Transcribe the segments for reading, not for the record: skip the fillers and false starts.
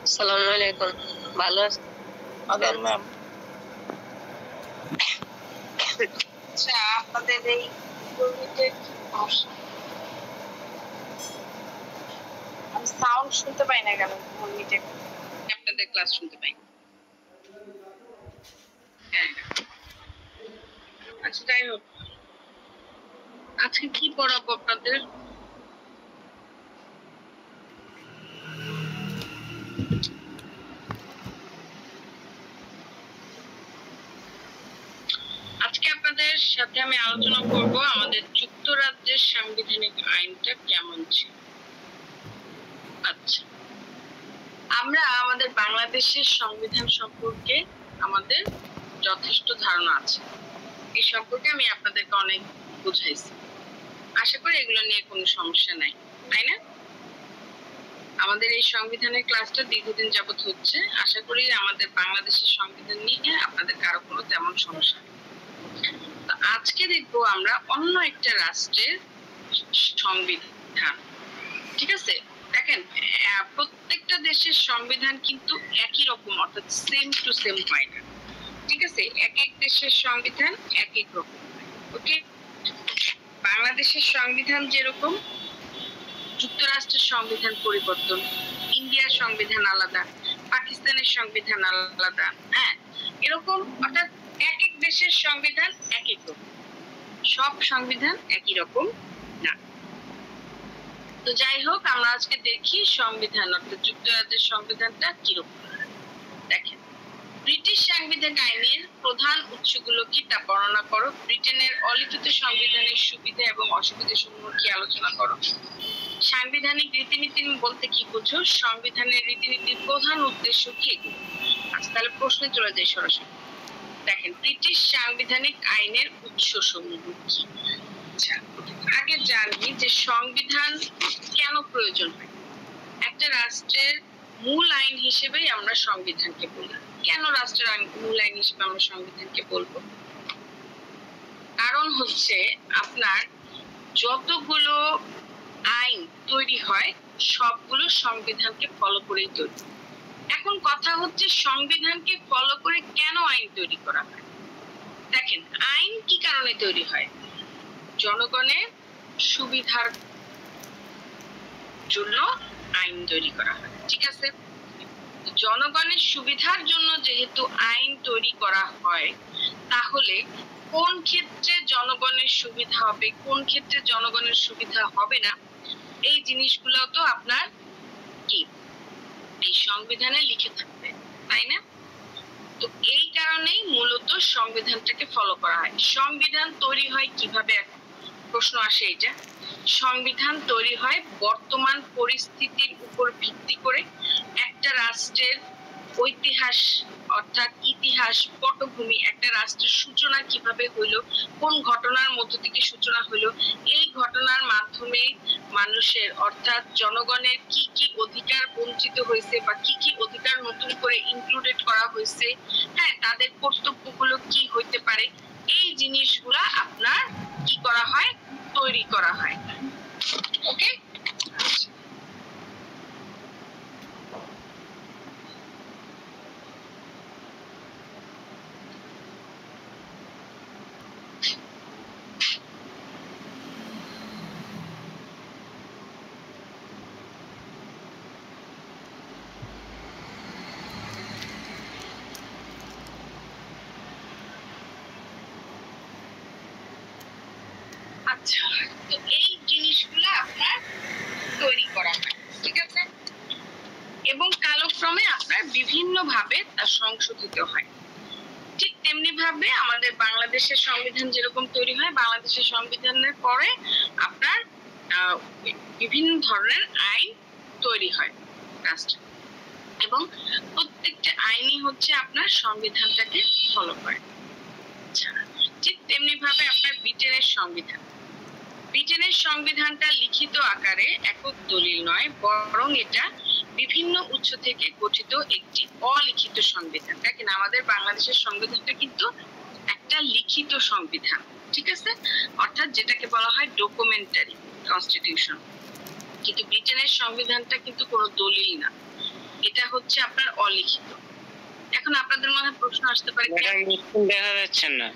আসসালামু আলাইকুম। ভালো আছেন? আদাব ম্যাম। আচ্ছা, আপনাদের এই ইউনিটের কি সমস্যা? আমি সাউন্ড শুনতে পাই না কেন ইউনিটে? আপনাদের ক্লাস শুনতে পাই। হ্যাঁ, আচ্ছা যাই হোক, আজকে কি পড়াবো আপনাদের? আজকে আপনাদের সাথে আমি আলোচনা করব আমাদের যুক্তরাজ্যের সাংবিধানিক আইনটা কেমন ছিল। আচ্ছা, আমরা আমাদের বাংলাদেশের সংবিধান সম্পর্কে আমাদের যথেষ্ট ধারণা আছে। এই সম্পর্কে আমি আপনাদেরকে অনেক বুঝাইছি। আশা করি এগুলো নিয়ে কোনো সমস্যা নাই, তাই না? আমাদের এই সংবিধানের ক্লাসটা দীর্ঘদিন যাবত হচ্ছে। আশা করি আমাদের বাংলাদেশের সংবিধান নিয়ে আপনাদের কারো কোনো তেমন সমস্যা নেই। তো আজকে দেখবো আমরা অন্য একটা রাষ্ট্রের সংবিধান। ঠিক আছে, দেখেন প্রত্যেকটা দেশের সংবিধান কিন্তু একই রকম, অর্থাৎ সেম টু সেম হয় না। ঠিক আছে, এক এক দেশের সংবিধান এক এক রকম। ওকে, বাংলাদেশের সংবিধান যেরকম, যুক্তরাষ্ট্রের সংবিধান পরিবর্তন, ইন্ডিয়ার সংবিধান আলাদা, পাকিস্তানের সংবিধান আলাদা। হ্যাঁ, এরকম, অর্থাৎ এক এক দেশের সংবিধান এক এক রকম, সব সংবিধান একই রকম না। তো যাই হোক, আমরা আজকে দেখি সংবিধান অর্থাৎ যুক্তরাজ্যের সংবিধানটা কিরকম। দেখেন, ব্রিটিশ সাংবিধানিক আইনের প্রধান উৎসগুলো কি তা বর্ণনা করো। ব্রিটেনের অলিখিত সংবিধানের সুবিধা এবং অসুবিধা সমূহ কি আলোচনা করো। সাংবিধানিক রীতিনীতি বলতে কি বুঝো। সংবিধানের রীতিনীতির প্রধান উদ্দেশ্য কি। আচ্ছা, তাহলে প্রশ্নে চলে যাই সরাসরি। দেখেন, ব্রিটিশ সাংবিধানিক আইনের উৎস সমূহ কি। আচ্ছা, আগে জানি যে সংবিধান কেন প্রয়োজন হয়। একটা রাষ্ট্রের মূল আইন হিসেবেই আমরা সংবিধানকে বলি। কেন রাষ্ট্রের মূল আইন হিসেবে আমরা সংবিধানকে বলবো? কারণ হচ্ছে আপনার যতগুলো আইন তৈরি হয় সবগুলো সংবিধানকে ফলো করেই তৈরি। এখন কথা হচ্ছে সংবিধানকে ফলো করে কেন আইন তৈরি করা হয়। দেখেন, আইন কি কারণে তৈরি হয়? জনগণের সুবিধার জন্য আইন তৈরি করা হয়। ঠিক আছে, জনগণের সুবিধার জন্য যেহেতু আইন তৈরি করা হয়, তাহলে কোন ক্ষেত্রে জনগণের সুবিধা হবে, কোন ক্ষেত্রে জনগণের সুবিধা হবে না, এই জিনিসগুলো তো আপনার কি এই সংবিধানে লিখে থাকবে, তাই না? তো এই কারণেই মূলত সংবিধানটাকে ফলো করা হয়। সংবিধান তৈরি হয় কিভাবে? প্রশ্ন আসে এটা। সংবিধান তৈরি হয় বর্তমান পরিস্থিতির উপর ভিত্তি করে। একটা রাষ্ট্রের ঐতিহাস অর্থাৎ ইতিহাস পটভূমি, একটা রাষ্ট্রের সূচনা কিভাবে হইলো, কোন ঘটনার মধ্য থেকে সূচনা হইলো, এই ঘটনার মাধ্যমে মানুষের অর্থাৎ জনগণের কি কি অধিকার বঞ্চিত হয়েছে বা কি কি অধিকার নতুন করে ইনক্লুডেড করা হয়েছে, হ্যাঁ, তাদের কর্তব্যগুলো কি হইতে পারে, এই জিনিসগুলা আপনার কি করা হয়, তৈরি করা হয়। ওকে, আচ্ছা, তো এই জিনিসগুলো আপনার তৈরি করা হয়। ঠিক আছে, এবং কালক্রমে আপনার বিভিন্ন ভাবে তা সংশোধিত হয়। ঠিক তেমনি ভাবে আমাদের বাংলাদেশের সংবিধান যেরকম তৈরি হয়, বাংলাদেশের সংবিধানের পরে আপনার বিভিন্ন ধরনের আইন তৈরি হয় রাষ্ট্রে, এবং প্রত্যেকটা আইনই হচ্ছে আপনার সংবিধানটাকে ফলো করে। আচ্ছা, ঠিক তেমনি ভাবে আপনার ব্রিটেনের সংবিধান, ব্রিটেনের সংবিধানটা লিখিত আকারে একক দলিল নয়, বরং এটা বিভিন্ন উৎস থেকে গঠিত একটি অলিখিত সংবিধান। দেখেন, আমাদের বাংলাদেশের সংবিধানটা কিন্তু একটা লিখিত সংবিধান। ঠিক আছে, অর্থাৎ যেটাকে বলা হয় ডকুমেন্টারি কনস্টিটিউশন। কিন্তু ব্রিটেনের সংবিধানটা কিন্তু কোনো দলিল না, এটা হচ্ছে আপনার অলিখিত। এখন আপনাদের মনে প্রশ্ন আসতে পারে, দেখা যাচ্ছে না,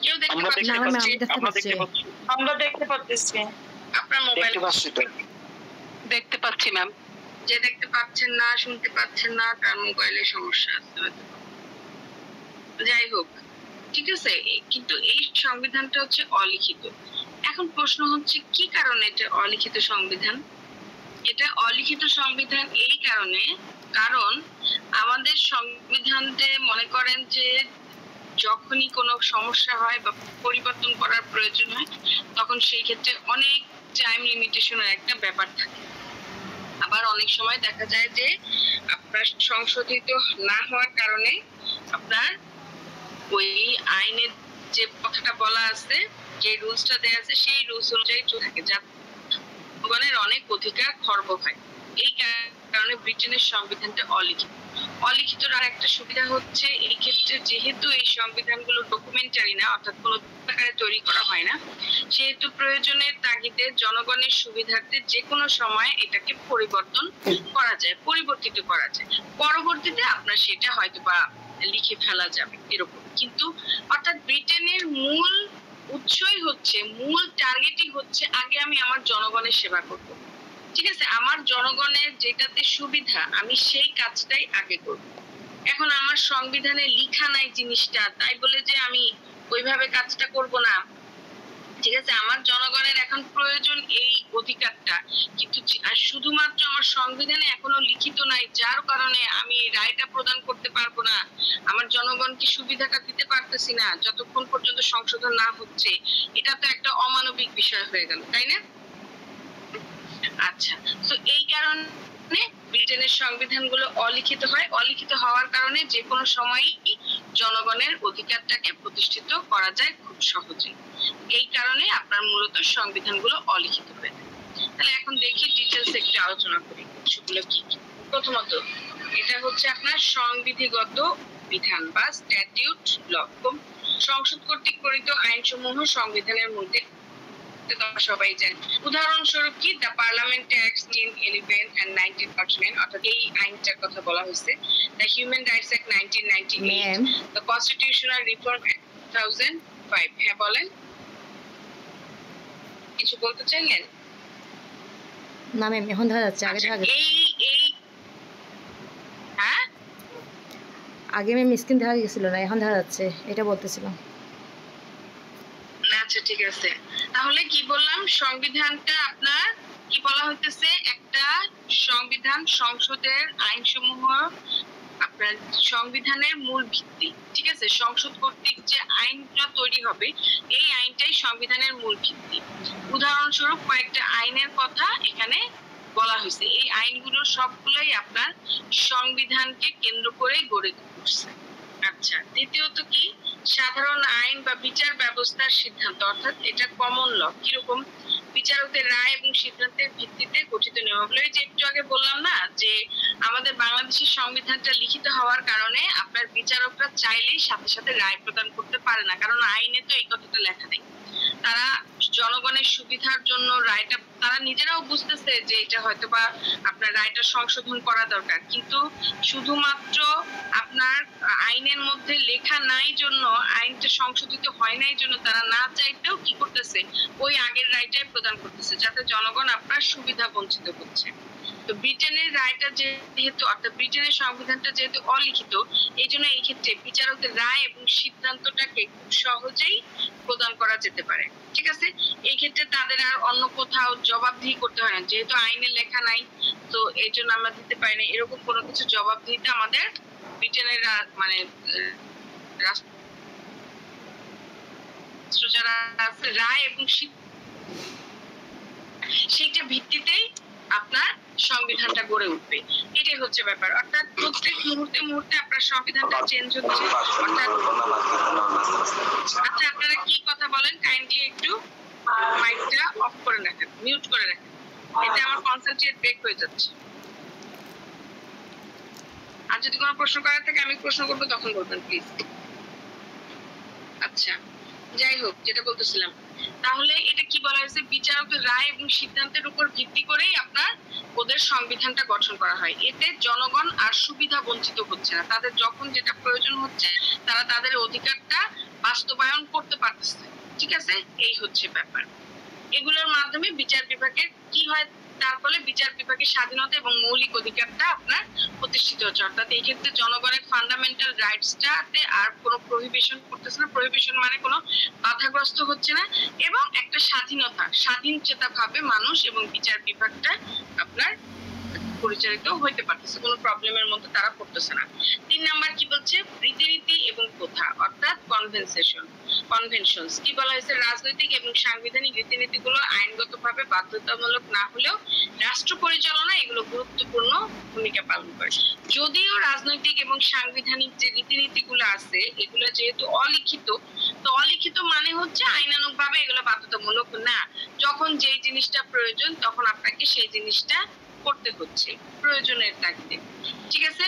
কেউ দেখতে পাচ্ছে না? আমরা দেখতে পাচ্ছি। আপনার মোবাইল দেখতে পাচ্ছি ম্যাম। যে দেখতে পাচ্ছেন না, শুনতে পাচ্ছেন না, তার মোবাইলে সমস্যা আছে হয়তো। যাই হোক, ঠিক আছে, কিন্তু এই সংবিধানটা হচ্ছে অলিখিত। এখন প্রশ্ন হচ্ছে কি কারণে এটা অলিখিত সংবিধান? এটা অলিখিত সংবিধান এই কারণে, কারণ আমাদের সংবিধানতে মনে করেন যে যখনই কোনো সমস্যা হয় বা পরিবর্তন করার প্রয়োজন হয়, তখন সেই ক্ষেত্রে অনেক টাইম লিমিটেশনের একটা ব্যাপার থাকে। আবার অনেক সময় দেখা যায় যে আপনার সংশোধিত না হওয়ার কারণে আপনার ওই আইনের যে কথাটা বলা আছে, যে রুলসটা দেয়া আছে, সেই রুলস অনুযায়ী চলে থাকে, যা জনগণের অনেক অধিকার খর্ব হয়। এই কারণে ব্রিটেনের সংবিধানটা অলিখিত। অলিখিতর আর একটা সুবিধা হচ্ছে এই ক্ষেত্রে যেহেতু এই সংবিধানগুলো ডকুমেন্টারি না, অর্থাৎ কোনো আকারে তৈরি করা হয় না, সেহেতু প্রয়োজনের তাগিদে জনগণের সুবিধার্থে যে কোনো সময় এটাকে পরিবর্তন করা যায়, পরিবর্তিত করা যায়। পরবর্তীতে আপনার সেটা হয়তো বা লিখে ফেলা যাবে এরকম। কিন্তু অর্থাৎ ব্রিটেনের মূল উৎসই হচ্ছে, মূল টার্গেটই হচ্ছে আগে আমি আমার জনগণের সেবা করব। ঠিক আছে, আমার জনগণের যেটাতে সুবিধা আমি সেই কাজটাই আগে করব। এখন আমার সংবিধানে লেখা নাই জিনিসটা, তাই বলে যে আমি ওইভাবে কাজটা করব না। ঠিক আছে, আমার জনগণের এখন প্রয়োজন এই অধিকারটা, কিন্তু শুধুমাত্র আমার সংবিধানে এখনো লিখিত নাই, যার কারণে আমি এই রায়টা প্রদান করতে পারবো না, আমার জনগণকে সুবিধাটা দিতে পারতেছি না যতক্ষণ পর্যন্ত সংশোধন না হচ্ছে। এটা তো একটা অমানবিক বিষয় হয়ে গেল, তাই না? আচ্ছা, তো এই কারণে ব্রিটেনের সংবিধানগুলো অলিখিত হয়। অলিখিত হওয়ার কারণে যে কোনো সময়ই জনগণের অধিকারটাকে প্রতিষ্ঠিত করা যায় খুব সহজেই। এই কারণে আপনার মূলত সংবিধানগুলো অলিখিত হয়ে থাকে। তাহলে এখন দেখি ডিটেইলস একটু আলোচনা করি সেগুলো কি কি। প্রথমত, এটা হচ্ছে আপনার সংবিধিগত বিধান বা স্ট্যাটিউট ল। সংসদ কর্তৃক প্রণীত আইনসমূহ সংবিধানের মধ্যে সবাই জানেন। উদাহরণস্বরূপ কি, দ্য পার্লামেন্ট অ্যাক্ট 1911 and 1949, অর্থাৎ এই আইনটার কথা বলা হয়েছে। The human rights act 1998, the constitutional reform act 2005। হ্যাঁ বলেন, কিছু বলতে চাইলেন? না ম্যাম, এখন দেখা যাচ্ছে, আগে দেখা গেছে। হ্যাঁ, আগে ম্যাম স্ক্রিন দেখা গেছিল না, এখন দেখা যাচ্ছে, এটা বলতেছিলাম। আচ্ছা ঠিক আছে, তাহলে কি বললাম, সংবিধানটা আপনার কি বলা হইতেছে, একটা সংবিধান সংসদের আইনসমূহ আপনার সংবিধানের মূল ভিত্তি। ঠিক আছে, সংসদ কর্তৃক যে আইনটা তৈরি হবে, এই আইনটাই সংবিধানের মূল ভিত্তি। উদাহরণস্বরূপ কয়েকটা আইনের কথা এখানে বলা হয়েছে। এই আইনগুলো সবগুলোই আপনার সংবিধানকে কেন্দ্র করে গড়ে উঠছে। আচ্ছা, দ্বিতীয়ত কি, সাধারণ আইন বা বিচার ব্যবস্থার সিদ্ধান্ত, অর্থাৎ এটা কমন ল। কিরকম, বিচারকদের রায় এবং সিদ্ধান্তের ভিত্তিতে গঠিত নিয়মাবলী। যে একটু আগে বললাম না যে আমাদের বাংলাদেশের সংবিধানটা লিখিত হওয়ার কারণে আপনার বিচারকরা চাইলেই সাথে সাথে রায় প্রদান করতে পারে না, কারণ আইনে তো এই কথাটা লেখা নেই। তারা জনগণের সুবিধার জন্য রায়টা, তারা নিজেরাও বুঝতেছে যে এটা হয়তো বা আপনার রায়টা সংশোধন করা দরকার, কিন্তু শুধুমাত্র আপনার আইনের মধ্যে লেখা নাই জন্য, আইনটা সংশোধিত হয় নাই জন্য তারা না চাইতেও কি করতেছে, ওই আগের রায়টাই প্রদান করতেছে, যাতে জনগণ আপনার সুবিধা বঞ্চিত হচ্ছে। তো ব্রিটেনের রায়টা যেহেতু, অর্থাৎ ব্রিটেনের সংবিধানটা যেহেতু অলিখিত, এই জন্য এই ক্ষেত্রে বিচারকদের রায় এবং সিদ্ধান্তটাকে খুব সহজেই প্রদান করা যেতে পারে। ঠিক আছে, এই ক্ষেত্রে তাদের আর অন্য কোথাও জবাবদিহি করতে হয় না, যেহেতু আইনে লেখা নাই, তো এই জন্য আমরা দিতে পারি না, এরকম কোনো কিছু জবাবদিহিতে আমাদের ব্রিটেনের মানে রাষ্ট্র যারা রায় এবং সেইটা ভিত্তিতেই আপনার সংবিধানটা গড়ে উঠবে। এটাই হচ্ছে ব্যাপার, অর্থাৎ প্রত্যেক মুহূর্তে মুহূর্তে আপনার সংবিধানটা চেঞ্জ হচ্ছে। অর্থাৎ আচ্ছা, আপনারা কি কথা বলেন, কাইন্ডলি একটু মাইকটা অফ করে রাখেন, মিউট করে রাখেন, এতে আমার কনসেন্ট্রেট ব্রেক হয়ে যাচ্ছে। আর যদি কোনো প্রশ্ন করার থাকে আমি প্রশ্ন করবো, তখন বলবেন প্লিজ। আচ্ছা, যাই হোক, যেটা বলতেছিলাম, তাহলে এটা কি বলা হয়েছে, বিচারকের রায় এবং সিদ্ধান্তের উপর ভিত্তি করেই আপনার আমাদের সংবিধানটা গঠন করা হয়। এতে জনগণ আর সুবিধা বঞ্চিত হচ্ছে না, তাদের যখন যেটা প্রয়োজন হচ্ছে তারা তাদের অধিকারটা বাস্তবায়ন করতে পারতেছে। ঠিক আছে, এই হচ্ছে ব্যাপার। এগুলোর মাধ্যমে বিচার বিভাগের কি হয়, তার ফলে বিচার বিভাগের স্বাধীনতা এবং মৌলিক অধিকারটা আপনার প্রতিষ্ঠিত হচ্ছে। অর্থাৎ এই ক্ষেত্রে জনগণের ফান্ডামেন্টাল রাইটসটাতে আর কোনো প্রহিবিশন করতেছে না, প্রহিবিশন মানে কোনো বাধাগ্রস্ত হচ্ছে না, এবং একটা স্বাধীনতা, স্বাধীন চেতা ভাবে মানুষ এবং বিচার বিভাগটা আপনার পরিচালিত হইতে পারতেছে, কোনো প্রবলেমের মধ্যে তারা পড়তেছে না। 3 নাম্বার কি বলছে, রীতিনীতি এবং প্রথা অর্থাৎ কনভেনশনস। কি বলা হয়েছে, রাজনৈতিক এবং সাংবিধানিক রীতিনীতিগুলো আইনগতভাবে বাধ্যতামূলক না হলেও রাষ্ট্র পরিচালনা এগুলো গুরুত্বপূর্ণ ভূমিকা পালন করে। যদিও রাজনৈতিক এবং সাংবিধানিক যে রীতিনীতিগুলো আছে এগুলো যেহেতু অলিখিত, তো অলিখিত মানে হচ্ছে আইনানুগভাবে এগুলো বাধ্যতামূলক না, যখন যেই জিনিসটা প্রয়োজন তখন আপনাকে সেই জিনিসটা করতে হচ্ছে প্রয়োজনের তাগিদে। ঠিক আছে,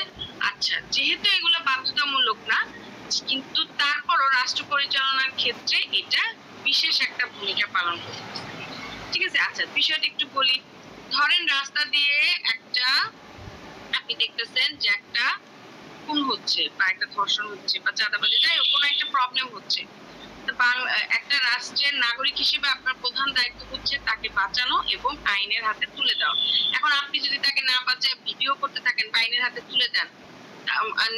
আচ্ছা, যেহেতু এগুলো বাধ্যতামূলক না, কিন্তু তারপরও রাষ্ট্র পরিচালনার ক্ষেত্রে এটা বিশেষ একটা ভূমিকা পালন করতেছে। ঠিক আছে, আচ্ছা বিষয়টা একটু বলি। ধরেন রাস্তা দিয়ে একটা, আপনি দেখতেছেন যে একটা খুন হচ্ছে বা একটা ধর্ষণ হচ্ছে বা চাঁদাবাজি, যাই হোক কোনো একটা প্রবলেম হচ্ছে। একটা রাষ্ট্রের নাগরিক হিসেবে আপনার প্রধান দায়িত্ব হচ্ছে তাকে বাঁচানো এবং আইনের হাতে তুলে দেওয়া। এখন আপনি যদি তাকে না বাঁচায় ভিডিও করতে থাকেন বা আইনের হাতে তুলে দেন,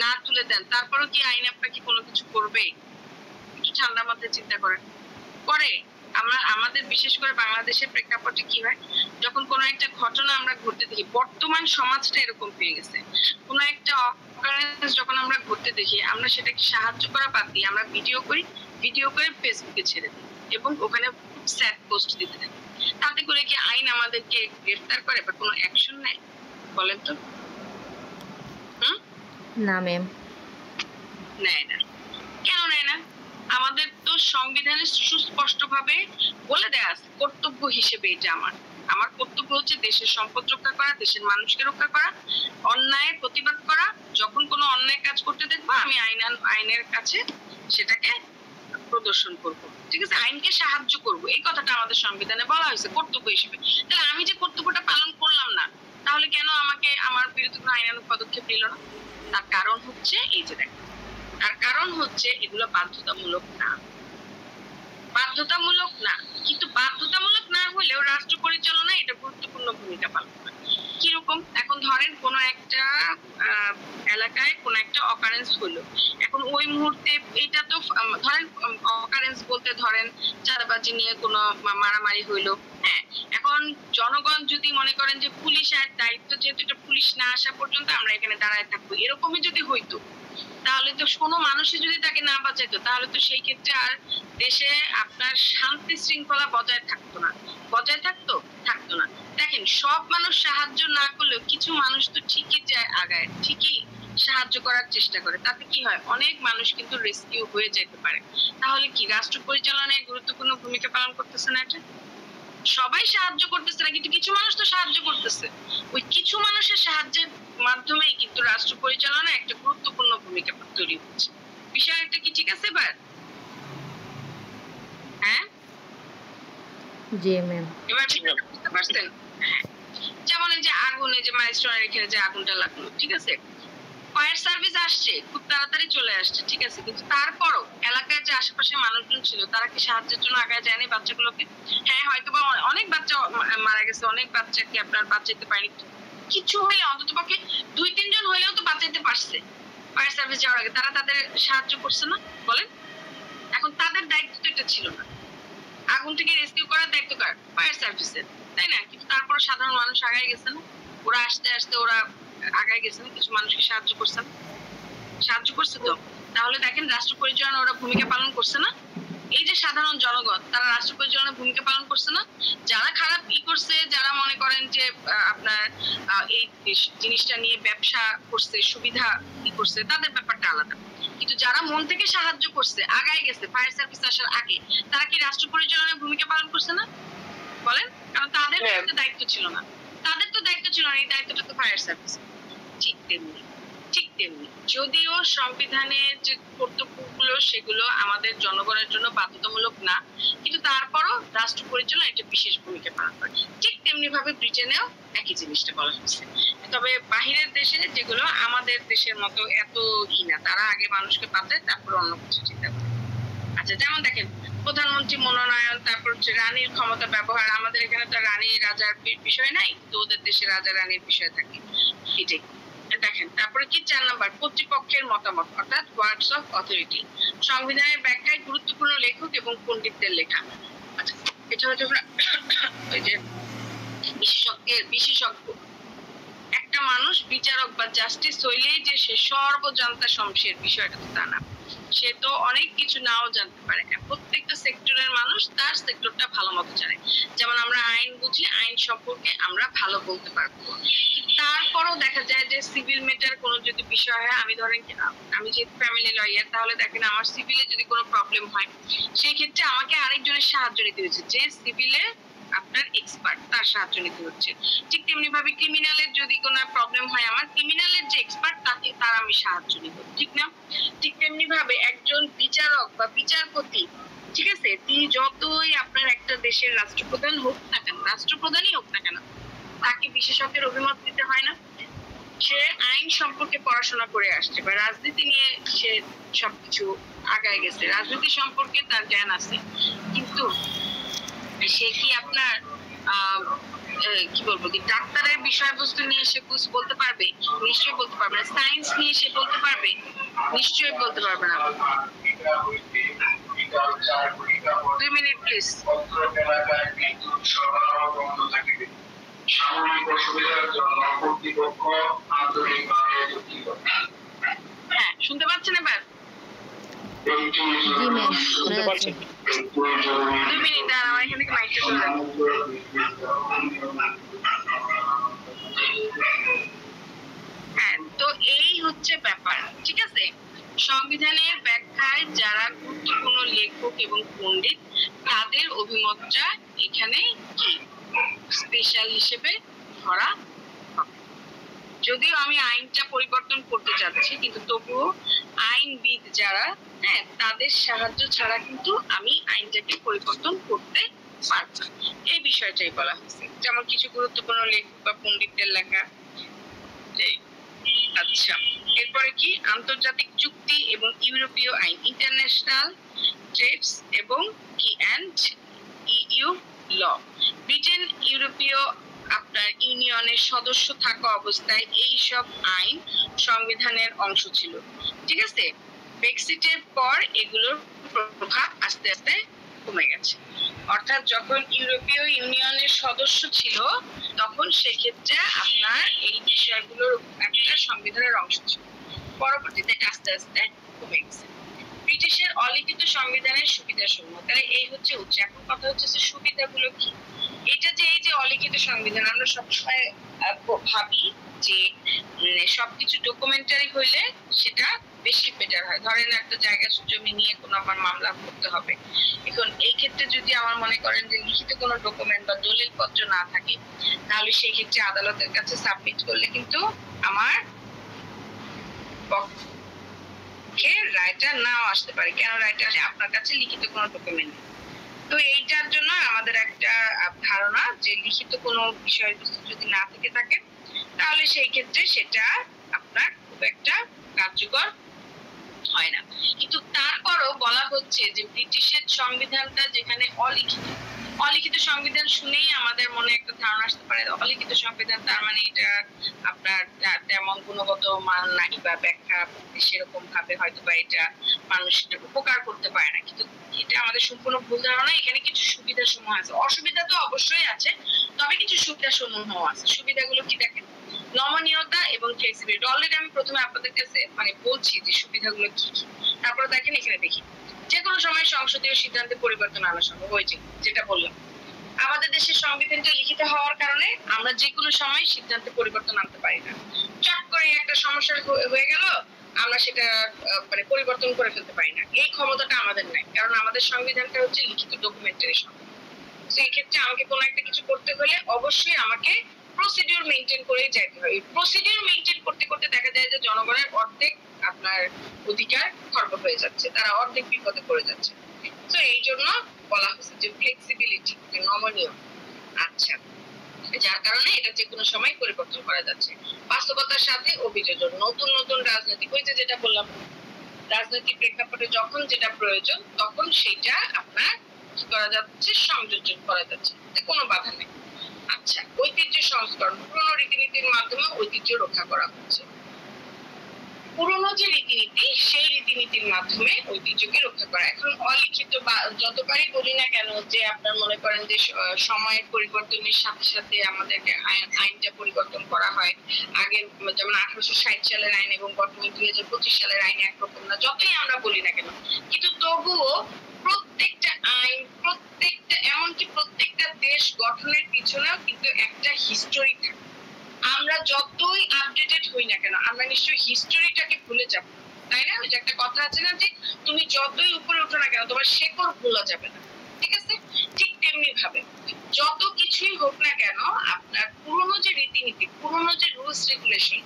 না তুলে দেন, তারপরেও কি আইন আপনাকে কোনো কিছু করবে? একটু ঠান্ডা মাথায় চিন্তা করেন, করে? আমাদের বিশেষ করে বাংলাদেশের প্রেক্ষাপটে কি হয়, যখন কোনো একটা ঘটনা আমরা ঘটতে দেখি, বর্তমান সমাজটা এরকম হয়ে গেছে, কোনো একটা অকারেন্স যখন আমরা ঘটতে দেখি, আমরা সেটাকে সাহায্য করা বাদ দিয়ে আমরা ভিডিও করে ফেসবুকে ছেড়ে দিই এবং ওখানে খুব স্যাড পোস্ট দিতে থাকি। তাতে করে কি আইন আমাদেরকে গ্রেফতার করে বা কোনো অ্যাকশন নেয়? বলেন তো। না ম্যাম, নেয় না। কেন নেয় না? আমাদের তো সংবিধানে সুস্পষ্টভাবে বলে দেয়া আছে কর্তব্য হিসেবে, এটা আমার কর্তব্য হচ্ছে দেশের সম্পদ রক্ষা করা, দেশের মানুষকে রক্ষা করা, অন্যায়ের প্রতিবাদ করা। যখন কোনো অন্যায় কাজ করতে দেখবো আমি আইনের কাছে সেটাকে প্রদর্শন করব। ঠিক আছে, আইনকে সাহায্য করব, এই কথাটা আমাদের সংবিধানে বলা হয়েছে কর্তব্য হিসেবে। তাহলে আমি যে কর্তব্যটা পালন করলাম না, তাহলে কেন আমাকে আমার বিরুদ্ধে কোনো আইনানুগ পদক্ষেপ নিল না? তার কারণ হচ্ছে এই যে দেখো, তার কারণ হচ্ছে এগুলো বাধ্যতামূলক না। বাধ্যতামূলক না, কিন্তু বাধ্যতামূলক না হলেও রাষ্ট্র পরিচালনা এটা গুরুত্বপূর্ণ ভূমিকা পালন করে। কিরকম, এখন ধরেন কোন একটা এলাকায় কোন একটা অকারেন্স হলো, এখন ওই মুহূর্তে এটা তো ধরেন অকারেন্স বলতে ধরেন চাঁদাবাজি নিয়ে কোনো মারামারি হইলো, হ্যাঁ, এখন জনগণ যদি মনে করেন যে পুলিশের দায়িত্ব, যেহেতু এটা পুলিশ না আসা পর্যন্ত আমরা এখানে দাঁড়ায় থাকবো, এরকমই যদি হইতো, তাহলে তো কোনো মানুষই যদি তাকে না বাঁচাইতো, তাহলে তো সেই ক্ষেত্রে আর দেশে আপনার শান্তি শৃঙ্খলা বজায় থাকতো না। বজায় থাকতো না। দেখেন, সব মানুষ সাহায্য না করলেও কিছু মানুষ তো ঠিকই যায় আগায়, ঠিকই সাহায্য করার চেষ্টা করে, তাতে কি হয়, অনেক মানুষ কিন্তু রেস্কিউ হয়ে যেতে পারে। তাহলে কি রাষ্ট্র পরিচালনায় গুরুত্বপূর্ণ ভূমিকা পালন করতেছে না? এটা সবাই সাহায্য করতেছে না, কিন্তু কিছু মানুষ তো সাহায্য করতেছে। ওই কিছু মানুষের সাহায্যের মাধ্যমেই কিন্তু রাষ্ট্র পরিচালনায় একটা গুরুত্বপূর্ণ ভূমিকা তৈরি হচ্ছে। বিষয়টা কি ঠিক আছে এবার? হ্যাঁ, জি ম্যাম। এবার বুঝতে পারছেন? যেমন এই যে আগুন, এই যে মাইলস্টোনের এখানে যে আগুনটা লাগলো, ঠিক আছে, ফায়ার সার্ভিস আসছে, খুব তাড়াতাড়ি চলে আসছে, ঠিক আছে, কিন্তু তারপরও এলাকায় যে আশেপাশে মানুষজন ছিল তারা কি সাহায্যের জন্য আগায় যায়নি বাচ্চাগুলোকে? হ্যাঁ, হয়তো বা অনেক বাচ্চা মারা গেছে, অনেক বাচ্চাকে আপনার বাঁচাইতে পারেনি, কিছু হলে অন্তত পক্ষে 2-3 জন হলেও তো বাঁচাইতে পারছে ফায়ার সার্ভিস যাওয়ার আগে। তারা তাদের সাহায্য করছে না? বলেন, এখন তাদের দায়িত্ব তো এটা ছিল না। আগুন থেকে রেস্কিউ করার দায়িত্ব কার? ফায়ার সার্ভিসের, তাই না? কিন্তু তারপরে সাধারণ মানুষ আগায় গেছে না? ওরা আস্তে আস্তে ওরা আগায় গেছে না? কিছু মানুষকে সাহায্য করছে না? সাহায্য করছে তো। তাহলে দেখেন, রাষ্ট্র পরিচালনা ওরা ভূমিকা পালন করছে না? এই যে সাধারণ জনগণ, তারা রাষ্ট্র পরিচালনার ভূমিকা পালন করছে না? যারা খারাপ ই করছে, যারা মনে করেন যে আপনার এই জিনিসটা নিয়ে ব্যবসা করছে, সুবিধা ই করছে, তাদের ব্যাপারটা আলাদা। কিন্তু যারা মন থেকে সাহায্য করছে, আগায় গেছে ফায়ার সার্ভিস আসার আগে, তারা কি রাষ্ট্র পরিচালনার ভূমিকা পালন করছে না? বলেন, কারণ তাদের দায়িত্ব ছিল না। তাদের তো দায়িত্ব ছিল না, এই দায়িত্বটা তো ফায়ার সার্ভিস। ঠিক তেমনি ঠিক তেমনি যদিও সংবিধানের যে কর্তব্যগুলো সেগুলো আমাদের জনগণের জন্য বাধ্যতামূলক না, কিন্তু তারপরও রাষ্ট্র পরিচালনা একটা বিশেষ ভূমিকা পালন করে। ঠিক তেমনি ভাবে ব্রিটেনেও একই জিনিসটা বলা হচ্ছে। তবে বাহিরের দেশে যেগুলো আমাদের দেশের মতো এত না, তারা আগে মানুষকে পাঠায় তারপর অন্য কিছু চিন্তা করে। আচ্ছা, যেমন দেখেন প্রধানমন্ত্রী মনোনয়ন, তারপর হচ্ছে রানীর ক্ষমতা ব্যবহার। আমাদের এখানে তো রানী রাজার বিষয় নাই, তো ওদের দেশে রাজা রানীর বিষয় থাকে। এটাই দেখেন। তারপরে কি 4 নাম্বার, কর্তৃপক্ষের মতামত অর্থাৎ ওয়ার্ডস অফ অথরিটি। সংবিধানের ব্যাখ্যায় গুরুত্বপূর্ণ লেখক এবং পণ্ডিতদের লেখা। আচ্ছা, এটা হচ্ছে ওই যে বিশেষজ্ঞ। একটা মানুষ বিচারক বা জাস্টিস হইলেই যে সে সর্বজান্তা শমশের, বিষয়টা তো তা না। সে তো অনেক কিছু নাও জানতে পারে। প্রত্যেকটা সেক্টরের মানুষ তার সেক্টরটা ভালো মতো জানে। যেমন আমরা আইন বুঝি, আইন সম্পর্কে আমরা ভালো বলতে পারবো। তারপরও দেখা যায় যে সিভিল ম্যাটার কোনো যদি বিষয় হয়, আমি ধরেন আমি যেহেতু ফ্যামিলি লয়ার, তাহলে দেখেন আমার সিভিলে যদি কোনো প্রবলেম হয়, সেই ক্ষেত্রে আমাকে আরেকজনের সাহায্য নিতে হচ্ছে, যে সিভিলে আপনার এক্সপার্ট, তার সাহায্য নিতে হচ্ছে। ঠিক তেমনি ভাবে ক্রিমিনালের যদি কোনো প্রবলেম হয়, আমার ক্রিমিনালের যে এক্সপার্ট তার আমি সাহায্য নিব, ঠিক না? ঠিক তেমনি ভাবে একজন বিচারক বা বিচারপতি, ঠিক আছে, তিনি যতই আপনার একটা দেশের রাষ্ট্রপ্রধান হোক না কেন, রাষ্ট্রপ্রধানই হোক না কেন, তাকে বিশেষজ্ঞের অভিমত দিতে হয় না? সে আইন সম্পর্কে পড়াশোনা করে আসছে বা রাজনীতি নিয়ে সে সবকিছু আগায় গেছে, রাজনীতি সম্পর্কে তার জ্ঞান আছে, কিন্তু সে কি আপনার কি বলবো, কি ডাক্তারের বিষয়বস্তু নিয়ে সে বলতে পারবে? নিশ্চয়ই বলতে পারবে না। সায়েন্স নিয়ে সে বলতে পারবে? নিশ্চয়ই বলতে পারবে না। 2 মিনিট প্লিজ। সাময়িক অসুবিধার জন্য কর্তৃপক্ষ আন্তরিকভাবে দুঃখিত। হ্যাঁ, শুনতে পাচ্ছেন এবার? জি ম্যাম, শোনা যাচ্ছে। 2 মিনিট আর আমার এখান থেকে মাইকটা চলে যাবে। হ্যাঁ, তো এই হচ্ছে ব্যাপার, ঠিক আছে। সংবিধানের ব্যাখ্যায় যারা গুরুত্বপূর্ণ লেখক এবং পণ্ডিত, তাদের অভিমতটা এখানে কি স্পেশাল হিসেবে ধরা হবে। যদিও আমি আইনটা পরিবর্তন করতে চাচ্ছি, কিন্তু তবুও আইনবিদ যারা, হ্যাঁ, তাদের সাহায্য ছাড়া কিন্তু আমি আইনটাকে পরিবর্তন করতে পারব না, এই বিষয়টাই বলা হয়েছে। যেমন কিছু গুরুত্বপূর্ণ লেখক বা পণ্ডিতদের লেখা। আচ্ছা, এরপরে কি আন্তর্জাতিক চুক্তি এবং ইউরোপীয় আইন, ইন্টারন্যাশনাল ট্রেডস এবং কি অ্যান্ড ইইউ ল। ব্রিটেন ইউরোপীয় আপনার ইউনিয়নের সদস্য থাকা অবস্থায় এই সব আইন সংবিধানের অংশ ছিল, ঠিক আছে। ব্রেক্সিটের পর এগুলোর প্রভাব আস্তে আস্তে কমে গেছে। অর্থাৎ যখন ইউরোপীয় ইউনিয়নের সদস্য ছিল, তখন সেক্ষেত্রে আপনার এই বিষয়গুলোর একটা সংবিধানের অংশ ছিল, পরবর্তীতে আস্তে আস্তে কমে গেছে। ব্রিটিশের অলিখিত সংবিধানের সুবিধাসমূহ, তাহলে এই হচ্ছে উচ্চ। এখন কথা হচ্ছে যে সুবিধাগুলো কি। এটা যে এই যে অলিখিত সংবিধান, আমরা সবসময় ভাবি যে সবকিছু ডকুমেন্টারি হইলে সেটা বেশি বেটার হয়। ধরেন একটা জায়গা জমি নিয়ে কোনো আমার মামলা করতে হবে, এখন এই ক্ষেত্রে যদি আমার মনে করেন যে লিখিত কোনো ডকুমেন্ট বা দলিল পত্র না থাকে, তাহলে সেই ক্ষেত্রে আদালতের কাছে সাবমিট করলে কিন্তু আমার পক্ষে রায়টা নাও আসতে পারে। কেন রায়টা আসে? আপনার কাছে লিখিত কোনো ডকুমেন্ট নেই। তো এইটার জন্য আমাদের একটা ধারণা যে লিখিত কোনো বিষয়বস্তু যদি না থেকে থাকে, তাহলে সেই ক্ষেত্রে সেটা আপনার খুব একটা কার্যকর হয় না। কিন্তু তারপরও বলা হচ্ছে যে ব্রিটিশের সংবিধানটা যেখানে অলিখিত সংবিধান শুনেই আমাদের মনে একটা ধারণা আসতে পারে অলিখিত সংবিধান, তার মানে এটা আপনার তেমন গুণগত মান নাই বা ব্যাখ্যা সেরকম ভাবে হয়তো বা এটা মানুষের উপকার করতে পারে না। কিন্তু এটা আমাদের সম্পূর্ণ ভুল ধারণা। এখানে কিছু সুবিধা সমূহ আছে, অসুবিধা তো অবশ্যই আছে, তবে কিছু সুবিধা সমূহ আছে। সুবিধাগুলো কি দেখেন, নমনীয়তা এবং ফ্লেক্সিবিলিটি। অলরেডি আমি প্রথমে আপনাদের কাছে বলছি যে সুবিধাগুলো কি কি। তারপরে দেখেন এখানে দেখি, যে কোনো সময় সংসদীয় সিদ্ধান্তে পরিবর্তন আনা সম্ভব। হয়েছে যেটা বললাম, আমাদের দেশের সংবিধানটা লিখিত হওয়ার কারণে আমরা যে কোনো সময় সিদ্ধান্তে পরিবর্তন আনতে পারি না। চট করে একটা সমস্যা হয়ে গেল, আমরা সেটা পরিবর্তন করে ফেলতে পারি না, এই ক্ষমতাটা আমাদের নাই, কারণ আমাদের সংবিধানটা হচ্ছে লিখিত ডকুমেন্টারি সংবিধান। তো এই ক্ষেত্রে আমাকে কোনো একটা কিছু করতে হলে অবশ্যই আমাকে প্রসিডিউর মেনটেন করে যাইতে হয়। প্রসিডিউর মেনটেন করতে করতে দেখা যায় যে জনগণের অর্ধেক আপনার অধিকার খর্ব হয়ে যাচ্ছে, তারা অর্ধেক বিপদে পড়ে যাচ্ছে। তো এই জন্য বলা হচ্ছে যে ফ্লেক্সিবিলিটি, নমনীয়। আচ্ছা, যার কারণে এটা যে কোনো সময় পরিবর্তন করা যাচ্ছে। বাস্তবতার সাথে অভিযোজন, নতুন নতুন রাজনৈতিক, ওই যে যেটা বললাম, রাজনৈতিক প্রেক্ষাপটে যখন যেটা প্রয়োজন তখন সেটা আপনার কি করা যাচ্ছে, সংযোজন করা যাচ্ছে, কোনো বাধা নেই। আচ্ছা, ঐতিহ্য সংস্করণ, পুরনো রীতিনীতির মাধ্যমে ঐতিহ্য রক্ষা করা হচ্ছে। পুরনো যে রীতিনীতি, সেই রীতিনীতির মাধ্যমে ঐতিহ্যকে রক্ষা করা। এখন অলিখিত বা যতবারই বলি না কেন যে আপনার মনে করেন যে সময়ের পরিবর্তনের সাথে সাথে আমাদেরকে আইনটা পরিবর্তন করা হয়। আগে যেমন 1860 সালের আইন এবং বর্তমানে 2025 সালের আইন একরকম না, যতই আমরা বলি না কেন, কিন্তু তবুও প্রত্যেকটা আইন, প্রত্যেকটা, এমনকি প্রত্যেকটা দেশ গঠনের পিছনেও কিন্তু একটা হিস্টোরি থাকে। আমরা যতই আপডেটেড হই না কেন, আমরা নিশ্চয়ই হিস্টোরিটাকে ভুলে যাব, তাই না? ওই যে একটা কথা আছে না যে তুমি যতই উপরে ওঠো না কেন তোমার শেকড় ভোলা যাবে না, ঠিক আছে? ঠিক তেমনি ভাবে যত কিছুই হোক না কেন আপনার পুরনো যে রীতিনীতি, পুরনো যে রুলস রেগুলেশন,